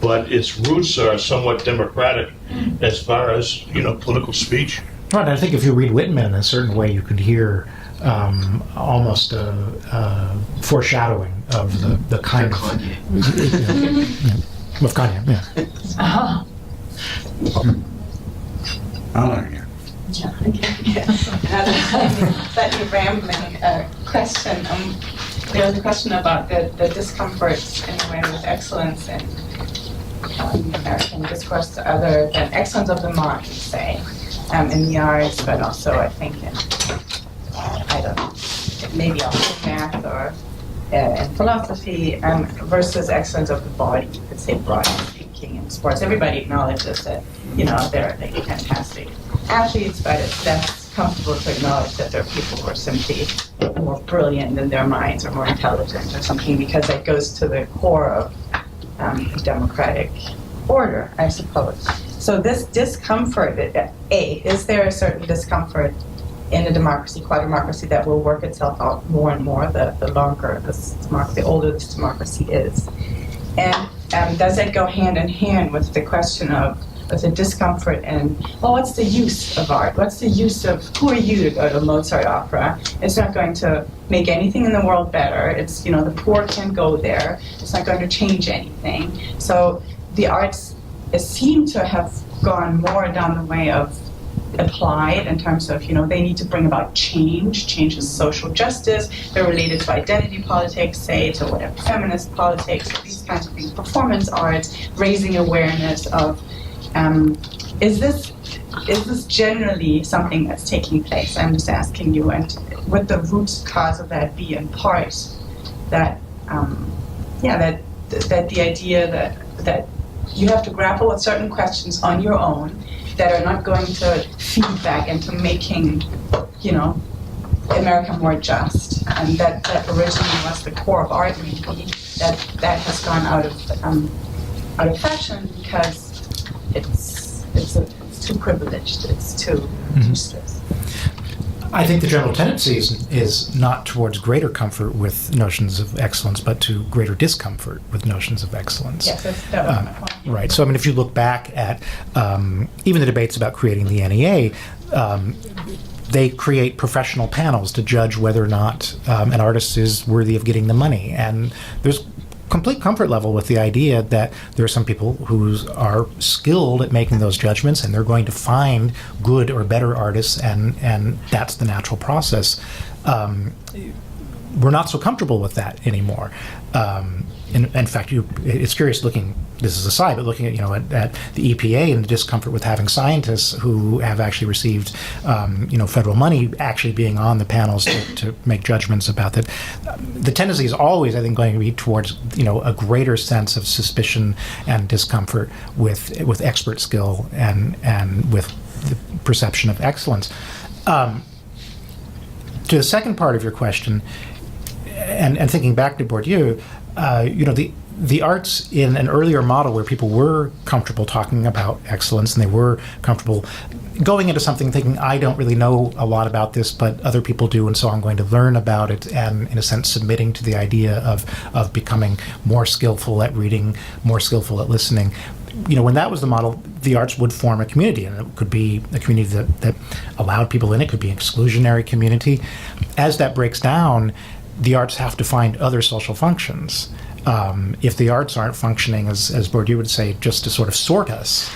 but its roots are somewhat democratic as far as, political speech. Right, I think if you read Whitman in a certain way, you could hear almost a foreshadowing of the kind of Kanye. Of Kanye, yeah. Slightly rambling question. There was a question about the discomfort in a way with excellence and American discourse other than excellence of the mind, say, in the arts, but also I think in I don't know, maybe also math or in philosophy, versus excellence of the body, you could say broadly speaking, in sports. Everybody acknowledges that, they're fantastic athletes, but it's less comfortable to acknowledge that there are people who are simply more brilliant in their minds or more intelligent or something, because that goes to the core of the democratic order, I suppose. So this discomfort, is there a certain discomfort in a democracy, quasi-democracy, that will work itself out more and more the longer the older this democracy is? And does that go hand in hand with the question of the discomfort and, what's the use of art? What's the use of, who are you to go to a Mozart opera? It's not going to make anything in the world better. It's, the poor can go there. It's not going to change anything. So the arts seem to have gone more down the way of applied in terms of, they need to bring about change is social justice, they're related to identity politics, say, to whatever, feminist politics, these kinds of things, performance arts, raising awareness of, is this generally something that's taking place? I'm just asking you, and would the root cause of that be in part that, that the idea that you have to grapple with certain questions on your own that are not going to feed back into making, America more just, and that originally was the core of art, maybe that has gone out of fashion because it's too privileged, it's too useless. I think the general tendency is not towards greater comfort with notions of excellence, but to greater discomfort with notions of excellence. Yes, that was my point. Right. So, if you look back at even the debates about creating the NEA, they create professional panels to judge whether or not an artist is worthy of getting the money. And there's complete comfort level with the idea that there are some people who are skilled at making those judgments, and they're going to find good or better artists, and that's the natural process. We're not so comfortable with that anymore. in fact, it's curious looking. This is a side, but looking at at the EPA and the discomfort with having scientists who have actually received federal money actually being on the panels to make judgments about that. The tendency is always, I think, going to be towards a greater sense of suspicion and discomfort with expert skill and with the perception of excellence. To the second part of your question, and thinking back to Bourdieu, the arts in an earlier model where people were comfortable talking about excellence and they were comfortable going into something thinking, I don't really know a lot about this, but other people do, and so I'm going to learn about it, and in a sense submitting to the idea of becoming more skillful at reading, more skillful at listening. When that was the model, the arts would form a community, and it could be a community that allowed people in. It could be an exclusionary community. As that breaks down, the arts have to find other social functions. If the arts aren't functioning, as Bourdieu would say, just to sort of sort us,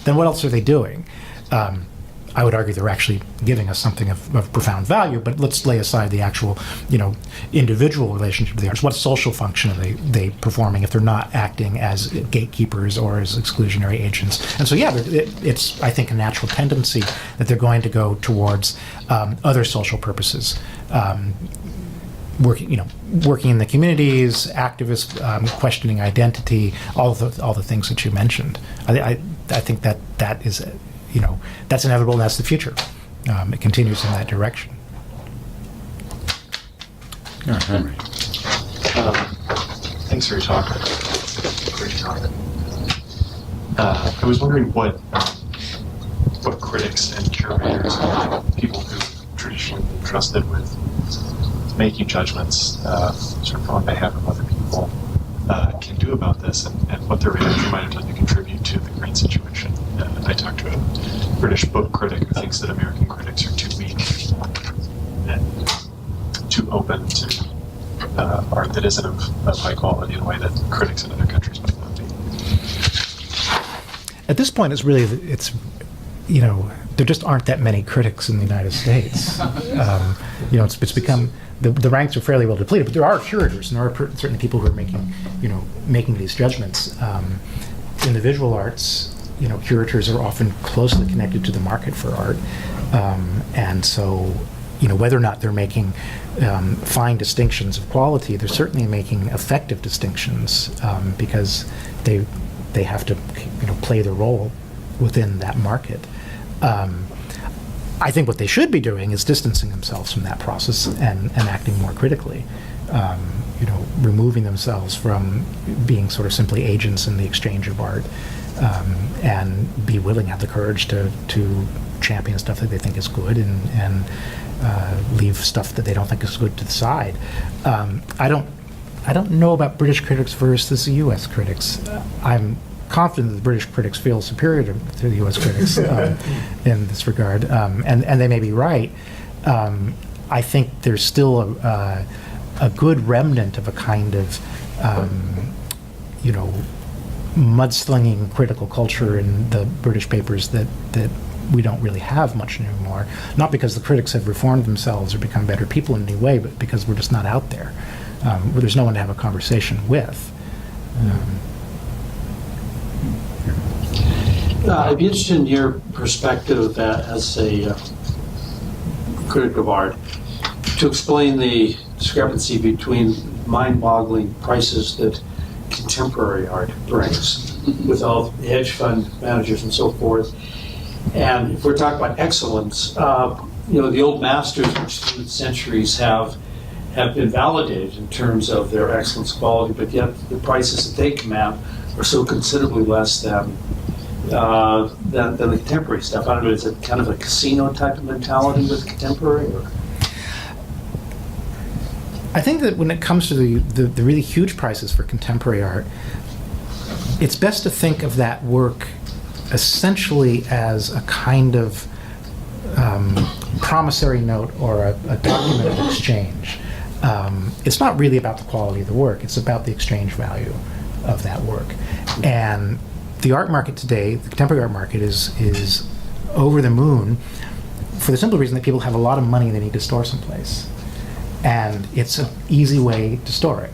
then what else are they doing? I would argue they're actually giving us something of profound value, but let's lay aside the actual, individual relationship to the arts. What social function are they performing if they're not acting as gatekeepers or as exclusionary agents? And so, it's, I think, a natural tendency that they're going to go towards other social purposes. Working in the communities, activists, questioning identity, all the things that you mentioned. I think that is, that's inevitable, and that's the future. It continues in that direction. Henry. Thanks for your talk. Great talk. I was wondering what critics and curators, people who traditionally been trusted with making judgments sort of on behalf of other people, can do about this, and what their reaction might have done to contribute to the current situation. I talked to a British book critic who thinks that American critics are too weak and too open to art that isn't of high quality in a way that critics in other countries might not be. At this point, there just aren't that many critics in the United States. It's become, the ranks are fairly well depleted, but there are curators, and there are certainly people who are making these judgments. In the visual arts, curators are often closely connected to the market for art, and so, whether or not they're making fine distinctions of quality, they're certainly making effective distinctions because they have to, play their role within that market. I think what they should be doing is distancing themselves from that process and acting more critically, removing themselves from being sort of simply agents in the exchange of art, and be willing, have the courage to champion stuff that they think is good and leave stuff that they don't think is good to the side. I don't know about British critics versus the U.S. critics. I'm confident that the British critics feel superior to the U.S. critics in this regard, and they may be right. I think there's still a good remnant of a kind of, mudslinging critical culture in the British papers that we don't really have much anymore. Not because the critics have reformed themselves or become better people in any way, but because we're just not out there, where there's no one to have a conversation with. I'd be interested in your perspective as a critic of art to explain the discrepancy between mind-boggling prices that contemporary art brings with all the hedge fund managers and so forth. And if we're talking about excellence, the old masters which through the centuries have been validated in terms of their excellence quality, but yet the prices that they command are so considerably less than the contemporary stuff. I don't know, is it kind of a casino type of mentality with contemporary? Or? I think that when it comes to the really huge prices for contemporary art, it's best to think of that work essentially as a kind of promissory note or a document of exchange. It's not really about the quality of the work, it's about the exchange value of that work. And the art market today, the contemporary art market, is over the moon for the simple reason that people have a lot of money they need to store someplace. And it's an easy way to store it.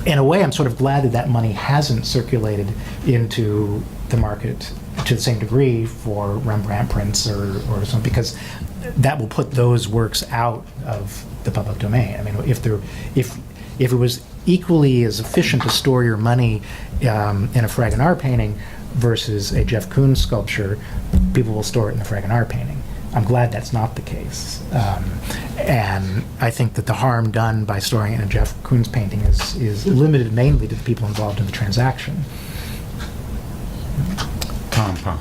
in a way, I'm sort of glad that that money hasn't circulated into the market to the same degree for Rembrandt prints or something, because that will put those works out of the public domain. I mean, if it was equally as efficient to store your money in a Fragonard painting versus a Jeff Koons sculpture, people will store it in a Fragonard painting. I'm glad that's not the case. And I think that the harm done by storing it in a Jeff Koons painting is limited mainly to the people involved in the transaction. Tom Palmer.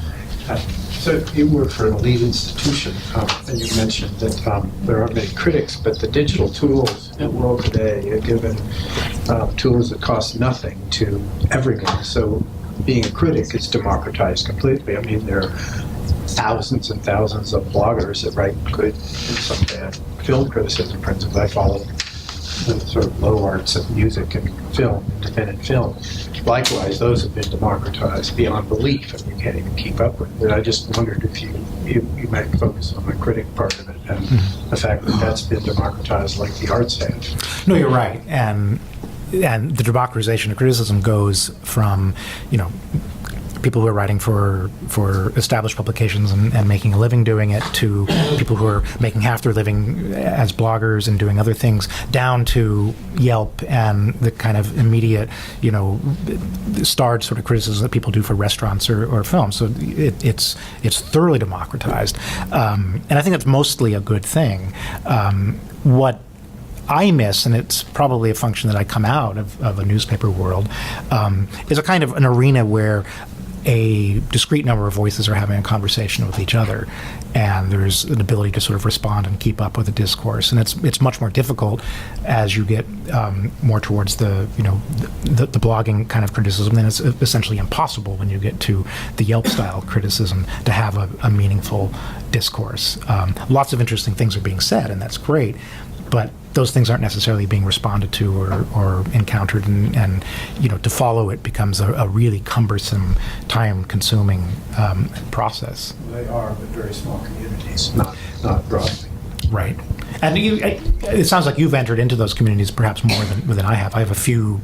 So you work for an elite institution, and you mentioned that there aren't many critics, but the digital tools in the world today are given tools that cost nothing to everyone. So being a critic is democratized completely. I mean, there are thousands and thousands of bloggers that write good and some bad film criticism. For instance, I follow the sort of low arts of music and film, independent film. Likewise, those have been democratized beyond belief, and you can't even keep up with it. I just wondered if you might focus on the critic part of it and the fact that that's been democratized like the arts have. No, you're right, and the democratization of criticism goes from, people who are writing for established publications and making a living doing it, to people who are making half their living as bloggers and doing other things, down to Yelp and the kind of immediate, starred sort of criticism that people do for restaurants or films. So it's thoroughly democratized, and I think that's mostly a good thing. What I miss, and it's probably a function that I come out of a newspaper world, is a kind of an arena where a discrete number of voices are having a conversation with each other, and there's an ability to sort of respond and keep up with the discourse. And it's much more difficult as you get more towards the blogging kind of criticism. Then it's essentially impossible when you get to the Yelp style criticism to have a meaningful discourse. Lots of interesting things are being said, and that's great, but those things aren't necessarily being responded to or encountered, and to follow it becomes a really cumbersome, time-consuming process. They are, but very small communities, not broadly. Right. And it sounds like you've entered into those communities perhaps more than I have. I have a few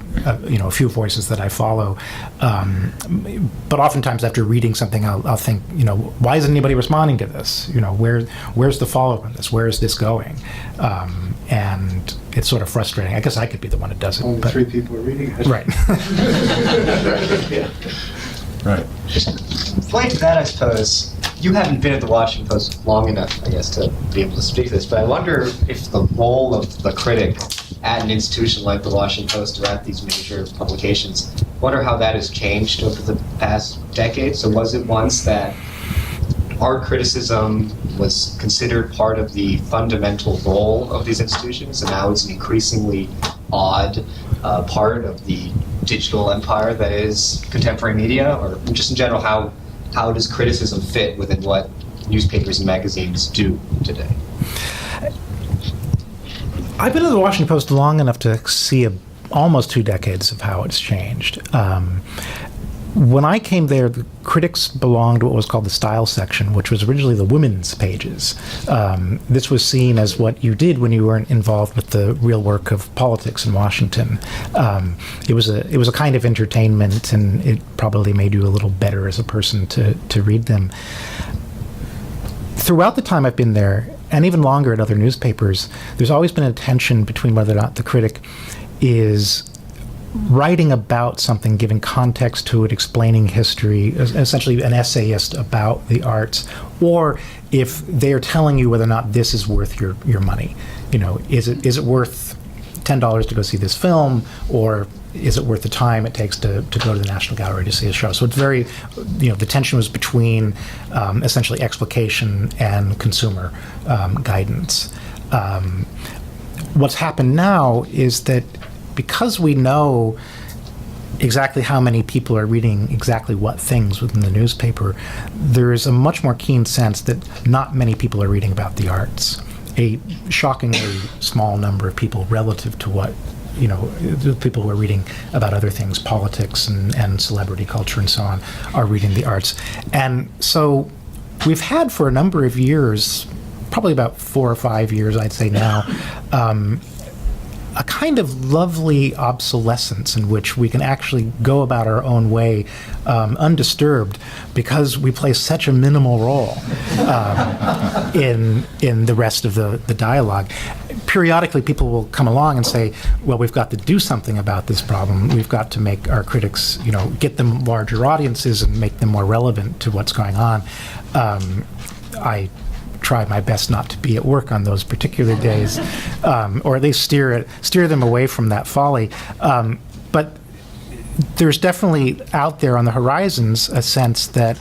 voices that I follow, but oftentimes after reading something, I'll think, why isn't anybody responding to this? Where's the follow-up on this? Where is this going? And it's sort of frustrating. I guess I could be the one that does it. Only 3 people are reading it. Right. Yeah. Right. Point to that, I suppose. You haven't been at the Washington Post long enough, I guess, to be able to speak to this, but I wonder if the role of the critic at an institution like the Washington Post or at these major publications, I wonder how that has changed over the past decade. So was it once that art criticism was considered part of the fundamental role of these institutions, and now it's an increasingly odd part of the digital empire that is contemporary media? Or just in general, how does criticism fit within what newspapers and magazines do today? I've been at the Washington Post long enough to see almost 2 decades of how it's changed. When I came there, the critics belonged to what was called the style section, which was originally the women's pages. This was seen as what you did when you weren't involved with the real work of politics in Washington. It was a kind of entertainment, and it probably made you a little better as a person to read them. Throughout the time I've been there, and even longer at other newspapers, there's always been a tension between whether or not the critic is writing about something, giving context to it, explaining history, essentially an essayist about the arts, or if they're telling you whether or not this is worth your money. Is it worth $10 to go see this film, or is it worth the time it takes to go to the National Gallery to see a show? So it's very, the tension was between essentially explication and consumer guidance. What's happened now is that because we know exactly how many people are reading exactly what things within the newspaper, there is a much more keen sense that not many people are reading about the arts. A shockingly small number of people relative to what, the people who are reading about other things, politics and celebrity culture and so on, are reading the arts. And so we've had for a number of years, probably about 4 or 5 years, I'd say now, a kind of lovely obsolescence in which we can actually go about our own way undisturbed because we play such a minimal role in the rest of the dialogue. Periodically, people will come along and say, well, we've got to do something about this problem. We've got to make our critics, get them larger audiences and make them more relevant to what's going on. I try my best not to be at work on those particular days, or at least steer them away from that folly. But there's definitely out there on the horizons a sense that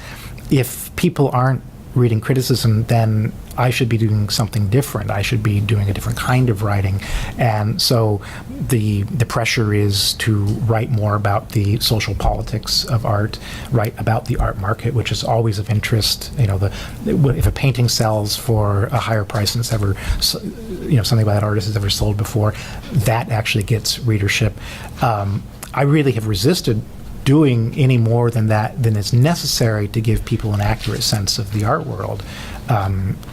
if people aren't reading criticism, then I should be doing something different. I should be doing a different kind of writing. And so the pressure is to write more about the social politics of art, write about the art market, which is always of interest. If a painting sells for a higher price than it's ever, something by that artist has ever sold before, that actually gets readership. I really have resisted doing any more than is necessary to give people an accurate sense of the art world,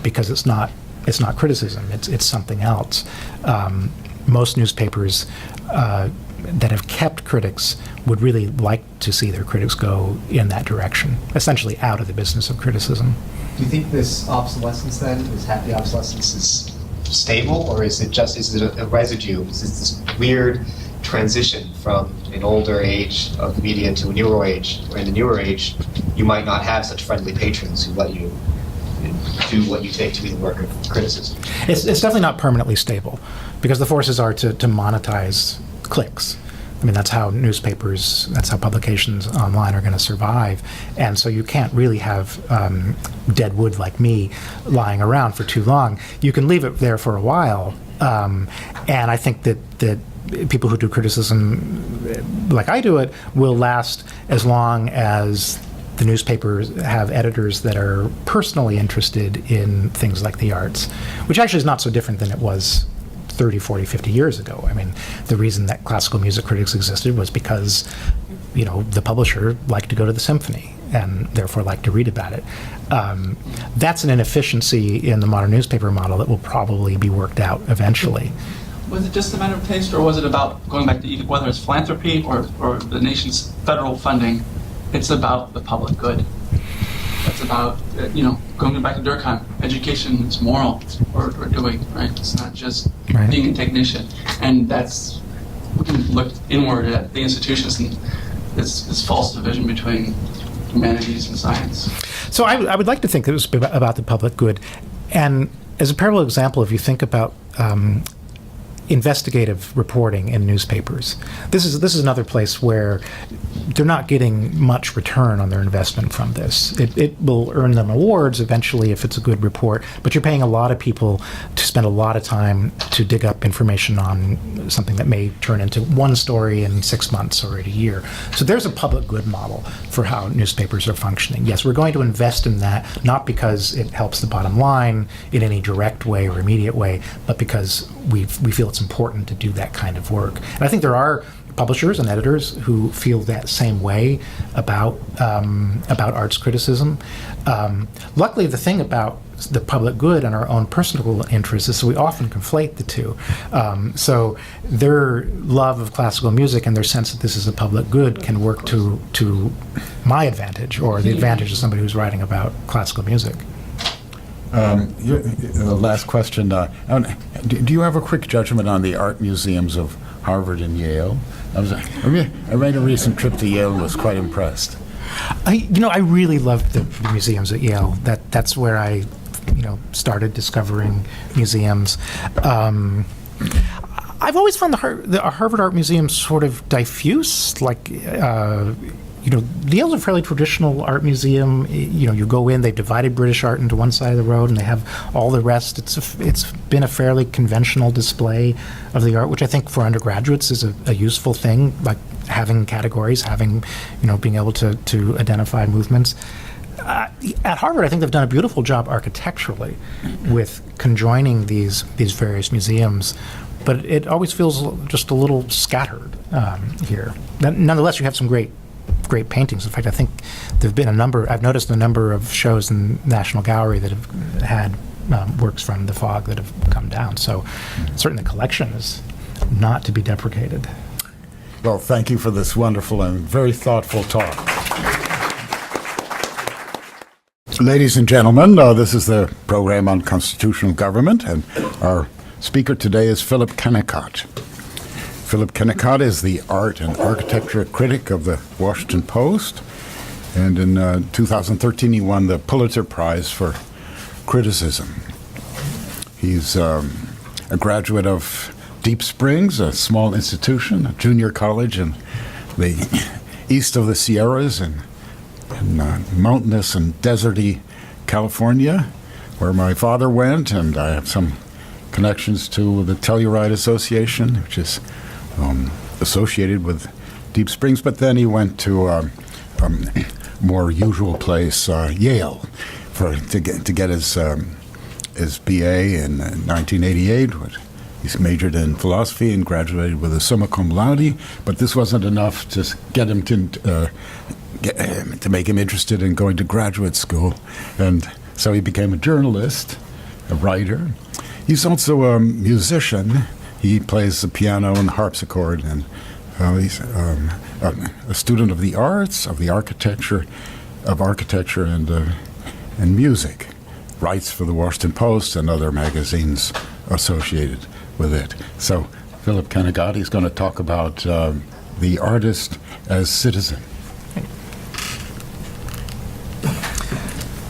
because it's not criticism, it's something else. Most newspapers that have kept critics would really like to see their critics go in that direction, essentially out of the business of criticism. Do you think this obsolescence then, this happy obsolescence, is stable, or is it a residue? Is it this weird transition from an older age of media to a newer age, where in the newer age you might not have such friendly patrons who let you do what you take to be the work of criticism? It's definitely not permanently stable, because the forces are to monetize clicks. I mean, that's how publications online are going to survive. And so you can't really have dead wood like me lying around for too long. You can leave it there for a while. And I think that people who do criticism like I do it will last as long as the newspapers have editors that are personally interested in things like the arts, which actually is not so different than it was 30, 40, 50 years ago. I mean, the reason that classical music critics existed was because, the publisher liked to go to the symphony and therefore liked to read about it. That's an inefficiency in the modern newspaper model that will probably be worked out eventually. Was it just a matter of taste, or was it about, going back to whether it's philanthropy or the nation's federal funding, it's about the public good. It's about, going back to Durkheim, education is moral, or doing, right? It's not just being a technician. And we can look inward at the institutions and this false division between humanities and science. So I would like to think that it was about the public good. And as a parallel example, if you think about investigative reporting in newspapers, this is another place where they're not getting much return on their investment from this. It will earn them awards eventually if it's a good report, but you're paying a lot of people to spend a lot of time to dig up information on something that may turn into one story in 6 months or in a year. So there's a public good model for how newspapers are functioning. Yes, we're going to invest in that, not because it helps the bottom line in any direct way or immediate way, but because we feel it's important to do that kind of work. And I think there are publishers and editors who feel that same way about arts criticism. Luckily, the thing about the public good and our own personal interests is we often conflate the two. So their love of classical music and their sense that this is a public good can work to my advantage or the advantage of somebody who's writing about classical music. Last question. Do you have a quick judgment on the art museums of Harvard and Yale? I made a recent trip to Yale and was quite impressed. I really loved the museums at Yale. That's where I, started discovering museums. I've always found the Harvard Art Museum sort of diffuse, Yale's a fairly traditional art museum. You go in, they've divided British art into one side of the road, and they have all the rest. It's been a fairly conventional display of the art, which I think for undergraduates is a useful thing, like having categories, being able to identify movements. At Harvard, I think they've done a beautiful job architecturally with conjoining these various museums, but it always feels just a little scattered here. Nonetheless, you have some great paintings. In fact, I think there've been I've noticed a number of shows in the National Gallery that have had works from the fog that have come down. So certainly the collection is not to be deprecated. Well, thank you for this wonderful and very thoughtful talk. Ladies and gentlemen, this is the program on constitutional government, and our speaker today is Philip Kennicott. Philip Kennicott is the art and architecture critic of the Washington Post, and in 2013 he won the Pulitzer Prize for criticism. He's a graduate of Deep Springs, a small institution, a junior college in the east of the Sierras in mountainous and deserty California, where my father went, and I have some connections to the Telluride Association, which is associated with Deep Springs. But then he went to a more usual place, Yale, to get his BA in 1988. He's majored in philosophy and graduated with a summa cum laude, but this wasn't enough to get him to make him interested in going to graduate school, and so he became a journalist, a writer. He's also a musician. He plays the piano and harpsichord, and he's a student of the arts, of architecture and music. Writes for the Washington Post and other magazines associated with it. So Philip Kennicott is going to talk about the artist as citizen.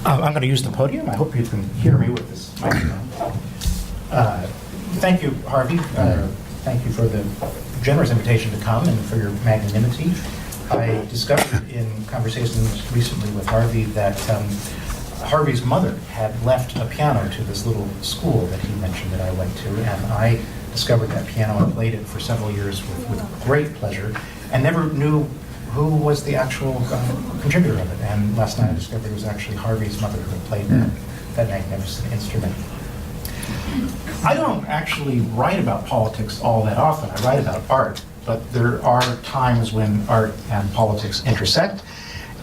I'm going to use the podium. I hope you can hear me with this microphone. Thank you, Harvey. Thank you for the generous invitation to come and for your magnanimity. I discovered in conversations recently with Harvey that Harvey's mother had left a piano to this little school that he mentioned that I went to, and I discovered that piano and played it for several years with great pleasure, and never knew who was the actual contributor of it. And last night I discovered it was actually Harvey's mother who played that magnificent instrument. I don't actually write about politics all that often. I write about art, but there are times when art and politics intersect.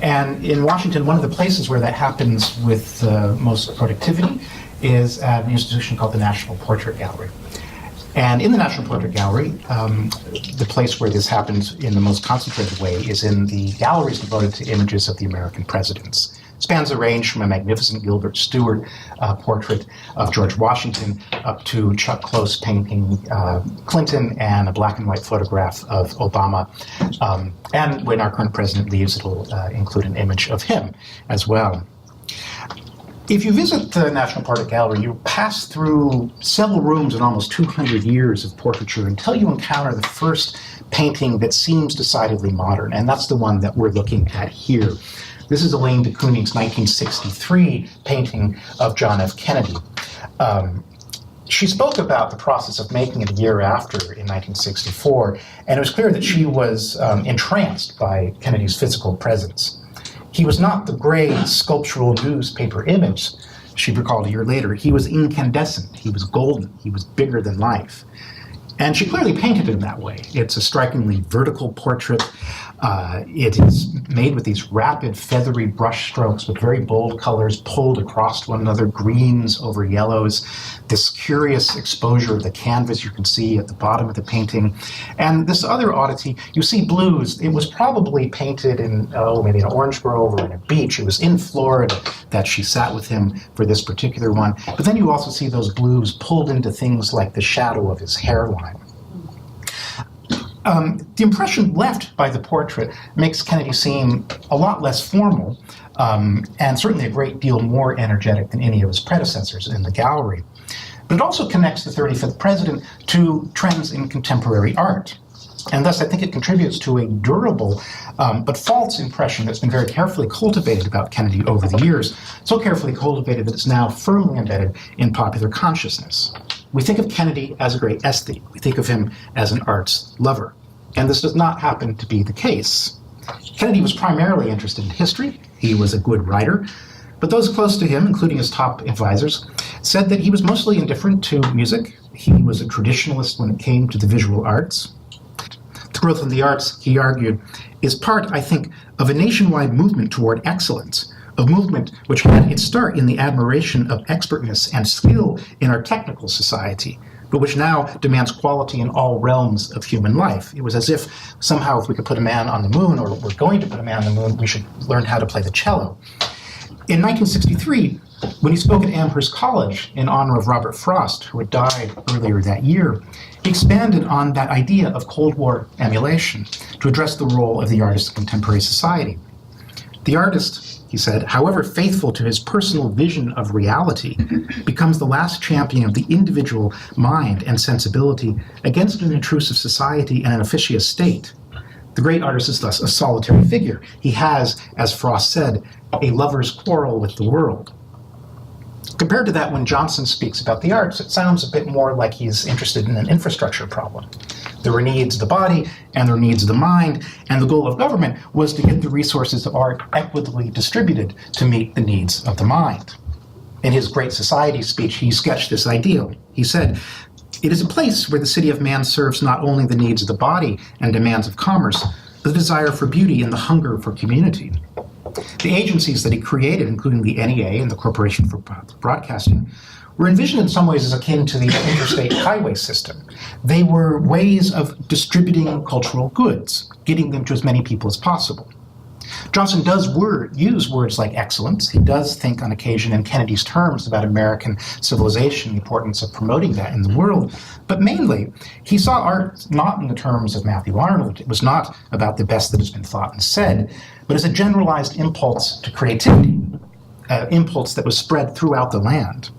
And in Washington, one of the places where that happens with most productivity is at an institution called the National Portrait Gallery. And in the National Portrait Gallery, the place where this happens in the most concentrated way is in the galleries devoted to images of the American presidents. It spans a range from a magnificent Gilbert Stuart portrait of George Washington up to Chuck Close painting Clinton and a black and white photograph of Obama. And when our current president leaves, it'll include an image of him as well. If you visit the National Portrait Gallery, you pass through several rooms and almost 200 years of portraiture until you encounter the first painting that seems decidedly modern, and that's the one that we're looking at here. This is Elaine de Kooning's 1963 painting of John F. Kennedy. She spoke about the process of making it a year after in 1964, and it was clear that she was entranced by Kennedy's physical presence. He was not the gray sculptural newspaper image, she recalled a year later. He was incandescent, he was golden, he was bigger than life. And she clearly painted him that way. It's a strikingly vertical portrait. It is made with these rapid, feathery brush strokes with very bold colors pulled across one another, greens over yellows. This curious exposure of the canvas you can see at the bottom of the painting. And this other oddity, you see blues. It was probably painted in, maybe an orange grove or in a beach. It was in Florida that she sat with him for this particular one. But then you also see those blues pulled into things like the shadow of his hairline. The impression left by the portrait makes Kennedy seem a lot less formal and certainly a great deal more energetic than any of his predecessors in the gallery. But it also connects the 35th president to trends in contemporary art. And thus, I think it contributes to a durable but false impression that's been very carefully cultivated about Kennedy over the years, so carefully cultivated that it's now firmly embedded in popular consciousness. We think of Kennedy as a great aesthete. We think of him as an arts lover. And this does not happen to be the case. Kennedy was primarily interested in history. He was a good writer. But those close to him, including his top advisors, said that he was mostly indifferent to music. He was a traditionalist when it came to the visual arts. The growth of the arts, he argued, is part, I think, of a nationwide movement toward excellence, a movement which had its start in the admiration of expertness and skill in our technical society. but which now demands quality in all realms of human life. It was as if somehow if we could put a man on the moon, or we're going to put a man on the moon, we should learn how to play the cello. In 1963, when he spoke at Amherst College in honor of Robert Frost, who had died earlier that year, he expanded on that idea of Cold War emulation to address the role of the artist in contemporary society. The artist, he said, however faithful to his personal vision of reality, becomes the last champion of the individual mind and sensibility against an intrusive society and an officious state. The great artist is thus a solitary figure. He has, as Frost said, a lover's quarrel with the world. Compared to that, when Johnson speaks about the arts, it sounds a bit more like he's interested in an infrastructure problem. There were needs of the body and there were needs of the mind, and the goal of government was to get the resources of art equitably distributed to meet the needs of the mind. In his Great Society speech, he sketched this ideal. He said, "It is a place where the city of man serves not only the needs of the body and demands of commerce, but the desire for beauty and the hunger for community." The agencies that he created, including the NEA and the Corporation for Broadcasting, were envisioned in some ways as akin to the interstate highway system. They were ways of distributing cultural goods, getting them to as many people as possible. Johnson does use words like excellence. He does think on occasion in Kennedy's terms about American civilization, the importance of promoting that in the world. But mainly, he saw art not in the terms of Matthew Arnold. It was not about the best that has been thought and said, but as a generalized impulse to creativity, impulse that was spread throughout the land.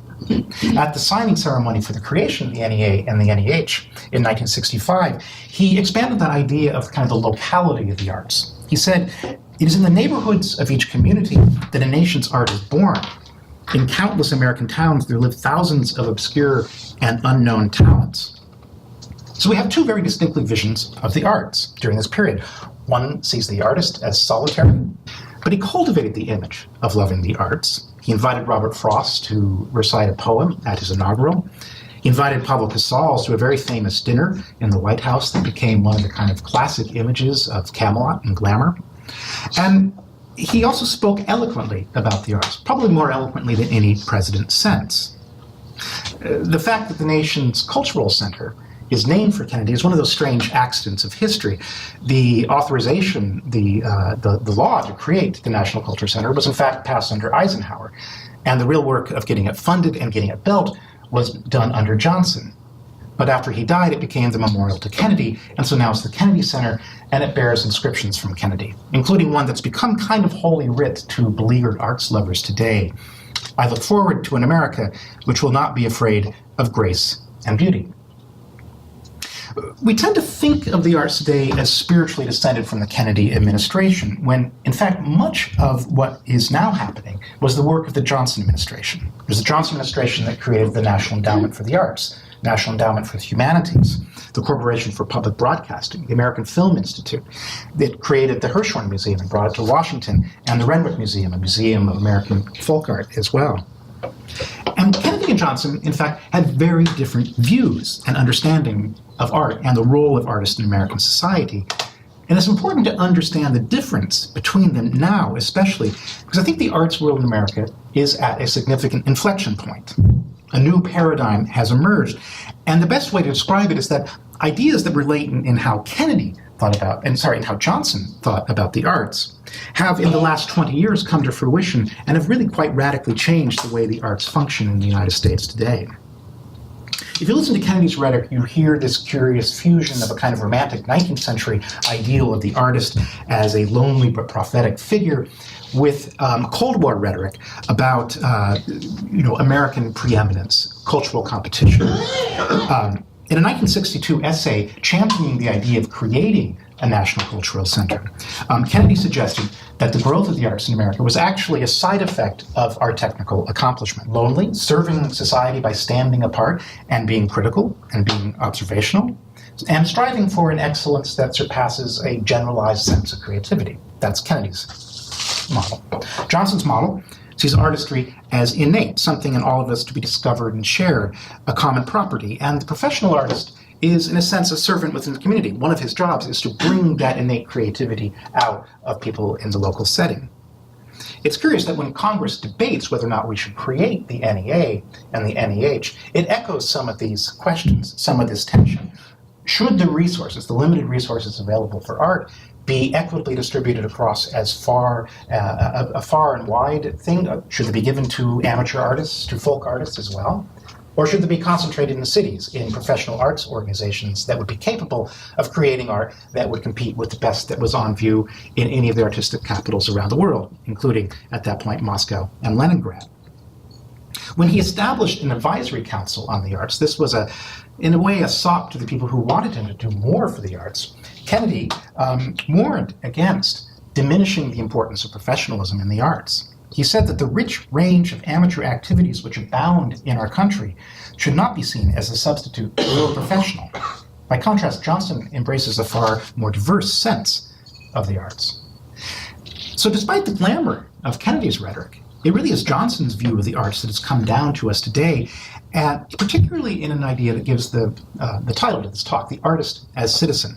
At the signing ceremony for the creation of the NEA and the NEH in 1965, he expanded that idea of kind of the locality of the arts. He said, "It is in the neighborhoods of each community that a nation's art is born. In countless American towns, there live thousands of obscure and unknown talents." So we have two very distinctive visions of the arts during this period. One sees the artist as solitary, but he cultivated the image of loving the arts. He invited Robert Frost to recite a poem at his inaugural. He invited Pablo Casals to a very famous dinner in the White House that became one of the kind of classic images of Camelot and glamour. And he also spoke eloquently about the arts, probably more eloquently than any president since. The fact that the nation's cultural center is named for Kennedy is one of those strange accidents of history. The authorization, the law to create the National Culture Center was in fact passed under Eisenhower, and the real work of getting it funded and getting it built was done under Johnson. But after he died, it became the memorial to Kennedy, and so now it's the Kennedy Center, and it bears inscriptions from Kennedy, including one that's become kind of holy writ to beleaguered arts lovers today. "I look forward to an America which will not be afraid of grace and beauty." We tend to think of the arts today as spiritually descended from the Kennedy administration, when in fact much of what is now happening was the work of the Johnson administration. It was the Johnson administration that created the National Endowment for the Arts, National Endowment for the Humanities, the Corporation for Public Broadcasting, the American Film Institute, that created the Hirshhorn Museum and brought it to Washington, and the Renwick Museum, a museum of American folk art as well. And Kennedy and Johnson, in fact, had very different views and understanding of art and the role of artists in American society. And it's important to understand the difference between them now, especially because I think the arts world in America is at a significant inflection point. A new paradigm has emerged. And the best way to describe it is that ideas that relate in how Kennedy thought about, and how Johnson thought about the arts, have in the last 20 years come to fruition and have really quite radically changed the way the arts function in the United States today. If you listen to Kennedy's rhetoric, you hear this curious fusion of a kind of romantic 19th century ideal of the artist as a lonely but prophetic figure with Cold War rhetoric about American preeminence, cultural competition. In a 1962 essay championing the idea of creating a national cultural center, Kennedy suggested that the growth of the arts in America was actually a side effect of our technical accomplishment. Lonely, serving society by standing apart and being critical and being observational, and striving for an excellence that surpasses a generalized sense of creativity. That's Kennedy's model. Johnson's model sees artistry as innate, something in all of us to be discovered and shared, a common property. And the professional artist is, in a sense, a servant within the community. One of his jobs is to bring that innate creativity out of people in the local setting. It's curious that when Congress debates whether or not we should create the NEA and the NEH, it echoes some of these questions, some of this tension. Should the resources, the limited resources available for art, be equitably distributed across as far, a far and wide thing? Should they be given to amateur artists, to folk artists as well? Or should they be concentrated in the cities, in professional arts organizations that would be capable of creating art that would compete with the best that was on view in any of the artistic capitals around the world, including, at that point, Moscow and Leningrad? When he established an advisory council on the arts, this was, in a way, a sop to the people who wanted him to do more for the arts. Kennedy warned against diminishing the importance of professionalism in the arts. He said that the rich range of amateur activities which abound in our country should not be seen as a substitute for a professional. By contrast, Johnson embraces a far more diverse sense of the arts. So despite the glamour of Kennedy's rhetoric, it really is Johnson's view of the arts that has come down to us today, and particularly in an idea that gives the title to this talk, The Artist as Citizen.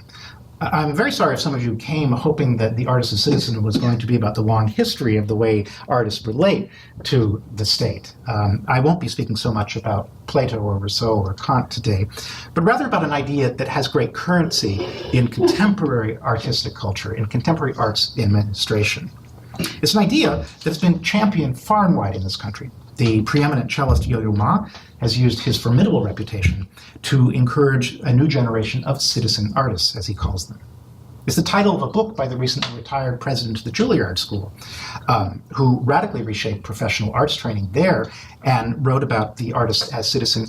I'm very sorry if some of you came hoping that The Artist as Citizen was going to be about the long history of the way artists relate to the state. I won't be speaking so much about Plato or Rousseau or Kant today, but rather about an idea that has great currency in contemporary artistic culture, in contemporary arts administration. It's an idea that's been championed far and wide in this country. The preeminent cellist Yo-Yo Ma has used his formidable reputation to encourage a new generation of citizen artists, as he calls them. It's the title of a book by the recently retired president of the Juilliard School, who radically reshaped professional arts training there and wrote about the artist as citizen